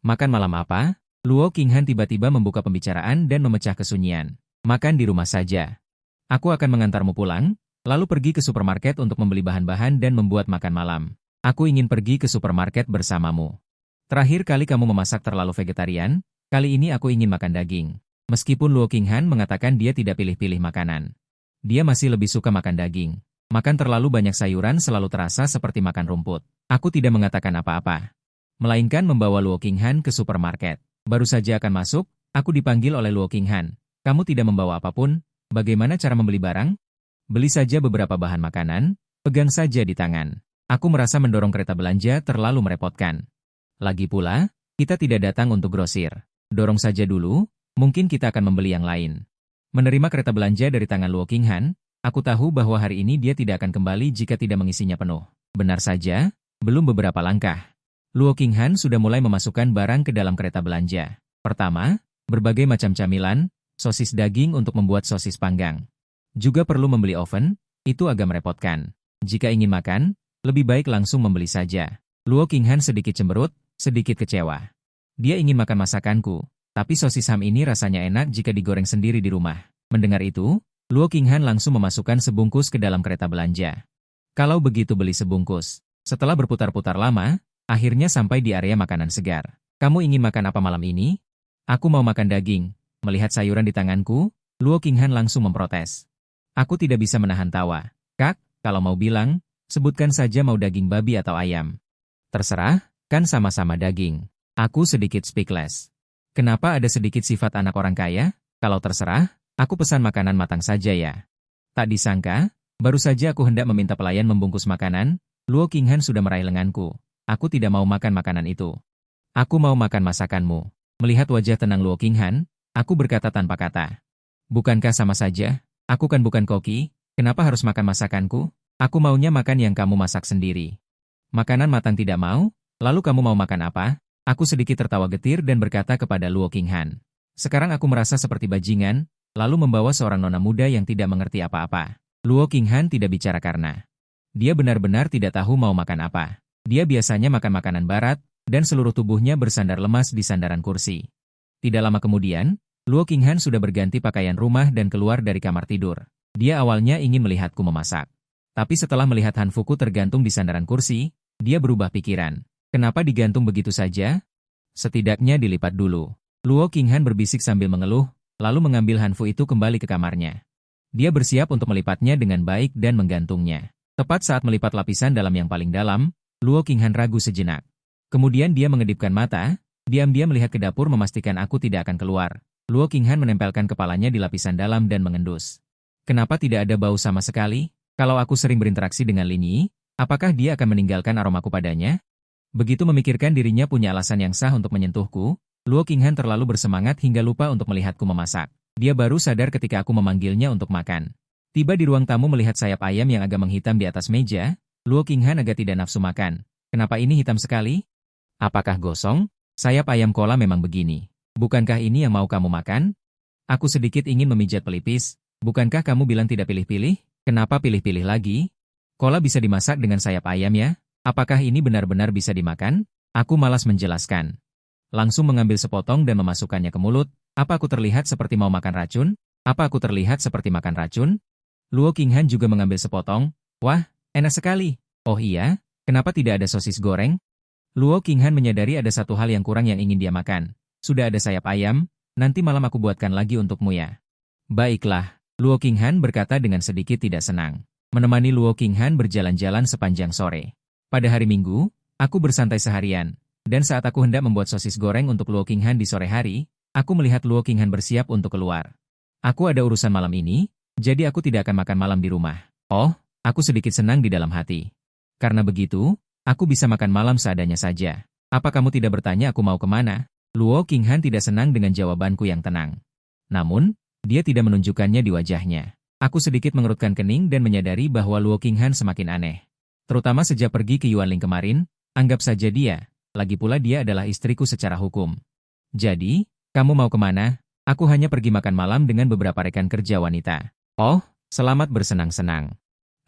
"Makan malam apa?" Luo Qinghan tiba-tiba membuka pembicaraan dan memecah kesunyian. "Makan di rumah saja. Aku akan mengantarmu pulang, lalu pergi ke supermarket untuk membeli bahan-bahan dan membuat makan malam. Aku ingin pergi ke supermarket bersamamu. Terakhir kali kamu memasak terlalu vegetarian, kali ini aku ingin makan daging." Meskipun Luo Qinghan mengatakan dia tidak pilih-pilih makanan, dia masih lebih suka makan daging. Makan terlalu banyak sayuran selalu terasa seperti makan rumput. Aku tidak mengatakan apa-apa, melainkan membawa Luo Qinghan ke supermarket. Baru saja akan masuk, aku dipanggil oleh Luo Qinghan. "Kamu tidak membawa apapun, bagaimana cara membeli barang?" "Beli saja beberapa bahan makanan, pegang saja di tangan." Aku merasa mendorong kereta belanja terlalu merepotkan. Lagi pula, kita tidak datang untuk grosir. Dorong saja dulu, mungkin kita akan membeli yang lain. Menerima kereta belanja dari tangan Luo Qinghan, aku tahu bahwa hari ini dia tidak akan kembali jika tidak mengisinya penuh. Benar saja, belum beberapa langkah, Luo Qinghan sudah mulai memasukkan barang ke dalam kereta belanja. Pertama, berbagai macam camilan, sosis daging untuk membuat sosis panggang. Juga perlu membeli oven, itu agak merepotkan. Jika ingin makan, lebih baik langsung membeli saja. Luo Qinghan sedikit cemberut, sedikit kecewa. Dia ingin makan masakanku, tapi sosis ham ini rasanya enak jika digoreng sendiri di rumah. Mendengar itu, Luo Qinghan langsung memasukkan sebungkus ke dalam kereta belanja. Kalau begitu beli sebungkus. Setelah berputar-putar lama, akhirnya sampai di area makanan segar. "Kamu ingin makan apa malam ini?" "Aku mau makan daging." Melihat sayuran di tanganku, Luo Qinghan langsung memprotes. Aku tidak bisa menahan tawa. "Kak, kalau mau bilang, sebutkan saja mau daging babi atau ayam." "Terserah, kan sama-sama daging." Aku sedikit speechless. Kenapa ada sedikit sifat anak orang kaya? Kalau terserah, aku pesan makanan matang saja ya. Tak disangka, baru saja aku hendak meminta pelayan membungkus makanan, Luo Qinghan sudah meraih lenganku. Aku tidak mau makan makanan itu. Aku mau makan masakanmu. Melihat wajah tenang Luo Qinghan, aku berkata tanpa kata. Bukankah sama saja? Aku kan bukan koki, kenapa harus makan masakanku? Aku maunya makan yang kamu masak sendiri. Makanan matang tidak mau, lalu kamu mau makan apa? Aku sedikit tertawa getir dan berkata kepada Luo Qinghan. Sekarang aku merasa seperti bajingan, lalu membawa seorang nona muda yang tidak mengerti apa-apa. Luo Qinghan tidak bicara karena dia benar-benar tidak tahu mau makan apa. Dia biasanya makan makanan barat, dan seluruh tubuhnya bersandar lemas di sandaran kursi. Tidak lama kemudian, Luo Qinghan sudah berganti pakaian rumah dan keluar dari kamar tidur. Dia awalnya ingin melihatku memasak. Tapi setelah melihat hanfuku tergantung di sandaran kursi, dia berubah pikiran. Kenapa digantung begitu saja? Setidaknya dilipat dulu. Luo Qinghan berbisik sambil mengeluh, lalu mengambil hanfu itu kembali ke kamarnya. Dia bersiap untuk melipatnya dengan baik dan menggantungnya. Tepat saat melipat lapisan dalam yang paling dalam, Luo Qinghan ragu sejenak. Kemudian dia mengedipkan mata, diam-diam melihat ke dapur memastikan aku tidak akan keluar. Luo Qinghan menempelkan kepalanya di lapisan dalam dan mengendus. Kenapa tidak ada bau sama sekali? Kalau aku sering berinteraksi dengan Lin Yi, apakah dia akan meninggalkan aromaku padanya? Begitu memikirkan dirinya punya alasan yang sah untuk menyentuhku, Luo Qinghan terlalu bersemangat hingga lupa untuk melihatku memasak. Dia baru sadar ketika aku memanggilnya untuk makan. Tiba di ruang tamu melihat sayap ayam yang agak menghitam di atas meja, Luo Qinghan agak tidak nafsu makan. Kenapa ini hitam sekali? Apakah gosong? Sayap ayam kola memang begini. Bukankah ini yang mau kamu makan? Aku sedikit ingin memijat pelipis. Bukankah kamu bilang tidak pilih-pilih? Kenapa pilih-pilih lagi? Kola bisa dimasak dengan sayap ayam ya? Apakah ini benar-benar bisa dimakan? Aku malas menjelaskan. Langsung mengambil sepotong dan memasukkannya ke mulut. Apa aku terlihat seperti mau makan racun? Apa aku terlihat seperti makan racun? Luo Qinghan juga mengambil sepotong. Wah, enak sekali. Oh iya, kenapa tidak ada sosis goreng? Luo Qinghan menyadari ada satu hal yang kurang yang ingin dia makan. Sudah ada sayap ayam, nanti malam aku buatkan lagi untukmu ya. Baiklah, Luo Qinghan berkata dengan sedikit tidak senang. Menemani Luo Qinghan berjalan-jalan sepanjang sore. Pada hari Minggu, aku bersantai seharian. Dan saat aku hendak membuat sosis goreng untuk Luo Qinghan di sore hari, aku melihat Luo Qinghan bersiap untuk keluar. Aku ada urusan malam ini, jadi aku tidak akan makan malam di rumah. Oh, aku sedikit senang di dalam hati. Karena begitu, aku bisa makan malam seadanya saja. Apa kamu tidak bertanya aku mau kemana? Luo Qinghan tidak senang dengan jawabanku yang tenang. Namun, dia tidak menunjukkannya di wajahnya. Aku sedikit mengerutkan kening dan menyadari bahwa Luo Qinghan semakin aneh. Terutama sejak pergi ke Yuanling kemarin, anggap saja dia. Lagi pula dia adalah istriku secara hukum. Jadi, kamu mau kemana? Aku hanya pergi makan malam dengan beberapa rekan kerja wanita. Oh, selamat bersenang-senang.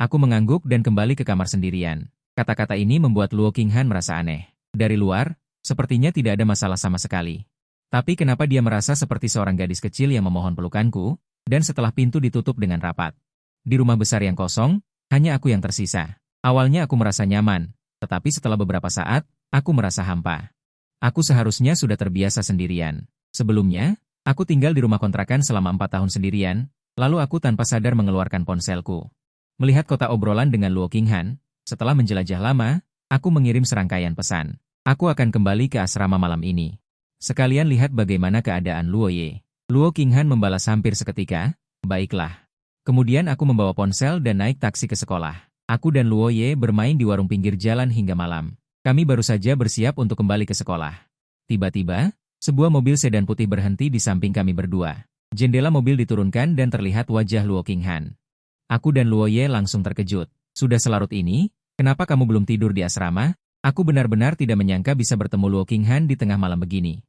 Aku mengangguk dan kembali ke kamar sendirian. Kata-kata ini membuat Luo Qinghan merasa aneh. Dari luar, sepertinya tidak ada masalah sama sekali. Tapi kenapa dia merasa seperti seorang gadis kecil yang memohon pelukanku, dan setelah pintu ditutup dengan rapat. Di rumah besar yang kosong, hanya aku yang tersisa. Awalnya aku merasa nyaman, tetapi setelah beberapa saat, aku merasa hampa. Aku seharusnya sudah terbiasa sendirian. Sebelumnya, aku tinggal di rumah kontrakan selama 4 tahun sendirian, lalu aku tanpa sadar mengeluarkan ponselku. Melihat kota obrolan dengan Luo Qinghan, setelah menjelajah lama, aku mengirim serangkaian pesan. Aku akan kembali ke asrama malam ini. Sekalian lihat bagaimana keadaan Luo Ye. Luo Qinghan membalas hampir seketika, baiklah. Kemudian aku membawa ponsel dan naik taksi ke sekolah. Aku dan Luo Ye bermain di warung pinggir jalan hingga malam. Kami baru saja bersiap untuk kembali ke sekolah. Tiba-tiba, sebuah mobil sedan putih berhenti di samping kami berdua. Jendela mobil diturunkan dan terlihat wajah Luo Qinghan. Aku dan Luo Ye langsung terkejut. Sudah selarut ini, kenapa kamu belum tidur di asrama? Aku benar-benar tidak menyangka bisa bertemu Luo Qinghan di tengah malam begini.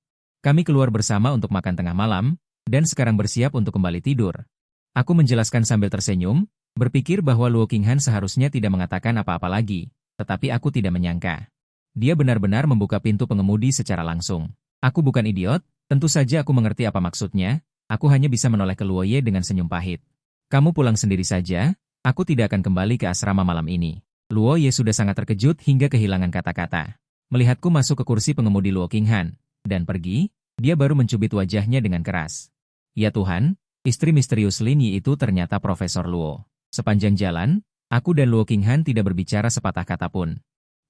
Kami keluar bersama untuk makan tengah malam, dan sekarang bersiap untuk kembali tidur. Aku menjelaskan sambil tersenyum, berpikir bahwa Luo Qinghan seharusnya tidak mengatakan apa-apa lagi, tetapi aku tidak menyangka. Dia benar-benar membuka pintu pengemudi secara langsung. Aku bukan idiot, tentu saja aku mengerti apa maksudnya, aku hanya bisa menoleh ke Luo Ye dengan senyum pahit. Kamu pulang sendiri saja, aku tidak akan kembali ke asrama malam ini. Luo Ye sudah sangat terkejut hingga kehilangan kata-kata. Melihatku masuk ke kursi pengemudi Luo Qinghan, dan pergi, dia baru mencubit wajahnya dengan keras. Ya Tuhan, istri misterius Lin Yi itu ternyata Profesor Luo. Sepanjang jalan, aku dan Luo Qinghan tidak berbicara sepatah kata pun.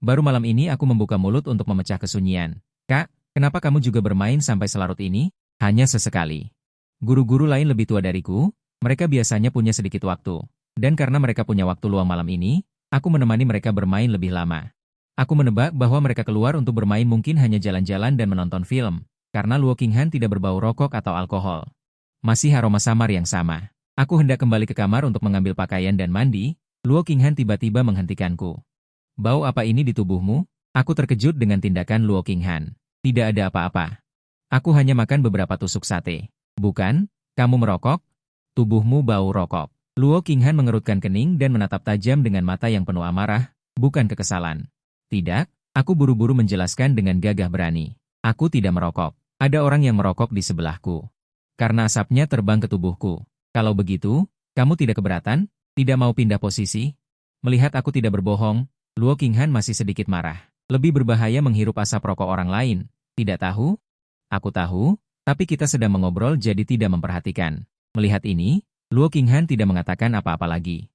Baru malam ini aku membuka mulut untuk memecah kesunyian. Kak, kenapa kamu juga bermain sampai selarut ini? Hanya sesekali. Guru-guru lain lebih tua dariku, mereka biasanya punya sedikit waktu. Dan karena mereka punya waktu luang malam ini, aku menemani mereka bermain lebih lama. Aku menebak bahwa mereka keluar untuk bermain mungkin hanya jalan-jalan dan menonton film, karena Luo Qinghan tidak berbau rokok atau alkohol. Masih aroma samar yang sama. Aku hendak kembali ke kamar untuk mengambil pakaian dan mandi, Luo Qinghan tiba-tiba menghentikanku. Bau apa ini di tubuhmu? Aku terkejut dengan tindakan Luo Qinghan. Tidak ada apa-apa. Aku hanya makan beberapa tusuk sate. Bukan, kamu merokok? Tubuhmu bau rokok. Luo Qinghan mengerutkan kening dan menatap tajam dengan mata yang penuh amarah, bukan kekesalan. Tidak, aku buru-buru menjelaskan dengan gagah berani. Aku tidak merokok. Ada orang yang merokok di sebelahku. Karena asapnya terbang ke tubuhku. Kalau begitu, kamu tidak keberatan? Tidak mau pindah posisi? Melihat aku tidak berbohong, Luo Qinghan masih sedikit marah. Lebih berbahaya menghirup asap rokok orang lain. Tidak tahu? Aku tahu, tapi kita sedang mengobrol jadi tidak memperhatikan. Melihat ini, Luo Qinghan tidak mengatakan apa-apa lagi.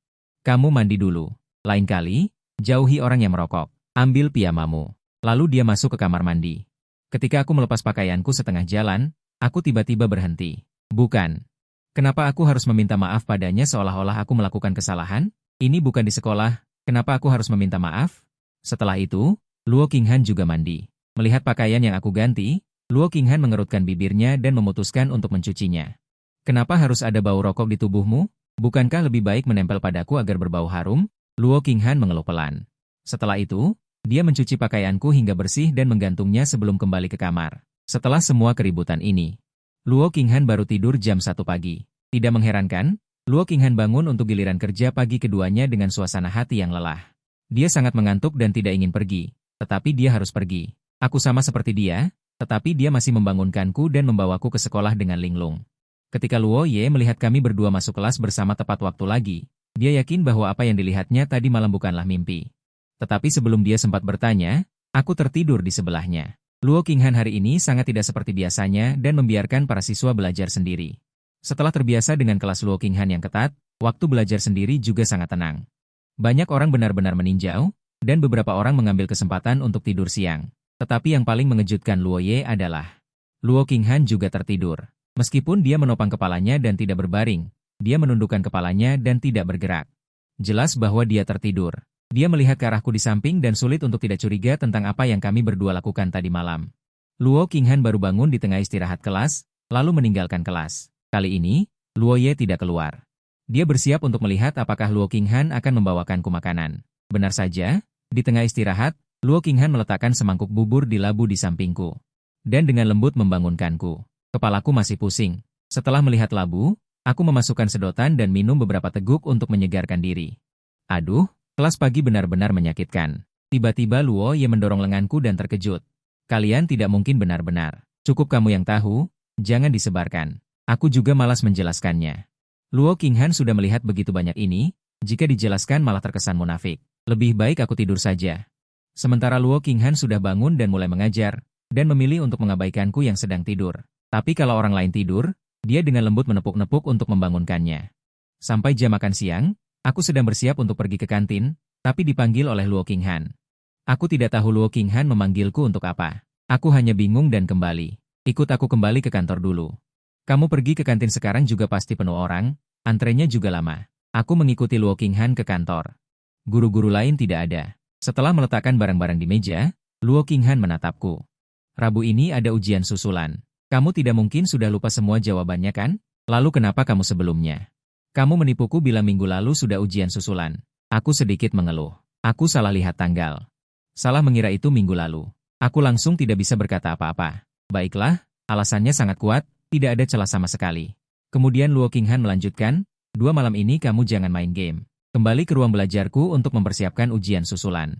Kamu mandi dulu. Lain kali, jauhi orang yang merokok. Ambil piyamamu. Lalu dia masuk ke kamar mandi. Ketika aku melepas pakaianku setengah jalan, aku tiba-tiba berhenti. Bukan. Kenapa aku harus meminta maaf padanya seolah-olah aku melakukan kesalahan? Ini bukan di sekolah. Kenapa aku harus meminta maaf? Setelah itu, Luo Qinghan juga mandi. Melihat pakaian yang aku ganti, Luo Qinghan mengerutkan bibirnya dan memutuskan untuk mencucinya. Kenapa harus ada bau rokok di tubuhmu? Bukankah lebih baik menempel padaku agar berbau harum? Luo Qinghan mengeluh pelan. Setelah itu, dia mencuci pakaianku hingga bersih dan menggantungnya sebelum kembali ke kamar. Setelah semua keributan ini, Luo Qinghan baru tidur jam 1 pagi. Tidak mengherankan, Luo Qinghan bangun untuk giliran kerja pagi keduanya dengan suasana hati yang lelah. Dia sangat mengantuk dan tidak ingin pergi, tetapi dia harus pergi. Aku sama seperti dia, tetapi dia masih membangunkanku dan membawaku ke sekolah dengan linglung. Ketika Luo Ye melihat kami berdua masuk kelas bersama tepat waktu lagi, dia yakin bahwa apa yang dilihatnya tadi malam bukanlah mimpi. Tetapi sebelum dia sempat bertanya, aku tertidur di sebelahnya. Luo Qinghan hari ini sangat tidak seperti biasanya dan membiarkan para siswa belajar sendiri. Setelah terbiasa dengan kelas Luo Qinghan yang ketat, waktu belajar sendiri juga sangat tenang. Banyak orang benar-benar meninjau, dan beberapa orang mengambil kesempatan untuk tidur siang. Tetapi yang paling mengejutkan Luo Ye adalah Luo Qinghan juga tertidur. Meskipun dia menopang kepalanya dan tidak berbaring, dia menundukkan kepalanya dan tidak bergerak. Jelas bahwa dia tertidur. Dia melihat ke arahku di samping dan sulit untuk tidak curiga tentang apa yang kami berdua lakukan tadi malam. Luo Qinghan baru bangun di tengah istirahat kelas, lalu meninggalkan kelas. Kali ini, Luo Ye tidak keluar. Dia bersiap untuk melihat apakah Luo Qinghan akan membawakanku makanan. Benar saja, di tengah istirahat, Luo Qinghan meletakkan semangkuk bubur di labu di sampingku. Dan dengan lembut membangunkanku. Kepalaku masih pusing. Setelah melihat labu, aku memasukkan sedotan dan minum beberapa teguk untuk menyegarkan diri. Aduh, kelas pagi benar-benar menyakitkan. Tiba-tiba Luo Ye mendorong lenganku dan terkejut. Kalian tidak mungkin benar-benar. Cukup kamu yang tahu, jangan disebarkan. Aku juga malas menjelaskannya. Luo Qinghan sudah melihat begitu banyak ini, jika dijelaskan malah terkesan munafik. Lebih baik aku tidur saja. Sementara Luo Qinghan sudah bangun dan mulai mengajar, dan memilih untuk mengabaikanku yang sedang tidur. Tapi kalau orang lain tidur, dia dengan lembut menepuk-nepuk untuk membangunkannya. Sampai jam makan siang, aku sedang bersiap untuk pergi ke kantin, tapi dipanggil oleh Luo Qinghan. Aku tidak tahu Luo Qinghan memanggilku untuk apa. Aku hanya bingung dan kembali. Ikut aku kembali ke kantor dulu. Kamu pergi ke kantin sekarang juga pasti penuh orang, antrenya juga lama. Aku mengikuti Luo Qinghan ke kantor. Guru-guru lain tidak ada. Setelah meletakkan barang-barang di meja, Luo Qinghan menatapku. Rabu ini ada ujian susulan. Kamu tidak mungkin sudah lupa semua jawabannya kan? Lalu kenapa kamu sebelumnya? Kamu menipuku bilang minggu lalu sudah ujian susulan. Aku sedikit mengeluh. Aku salah lihat tanggal. Salah mengira itu minggu lalu. Aku langsung tidak bisa berkata apa-apa. Baiklah, alasannya sangat kuat, tidak ada celah sama sekali. Kemudian Luo Qinghan melanjutkan, 2 malam ini kamu jangan main game. Kembali ke ruang belajarku untuk mempersiapkan ujian susulan.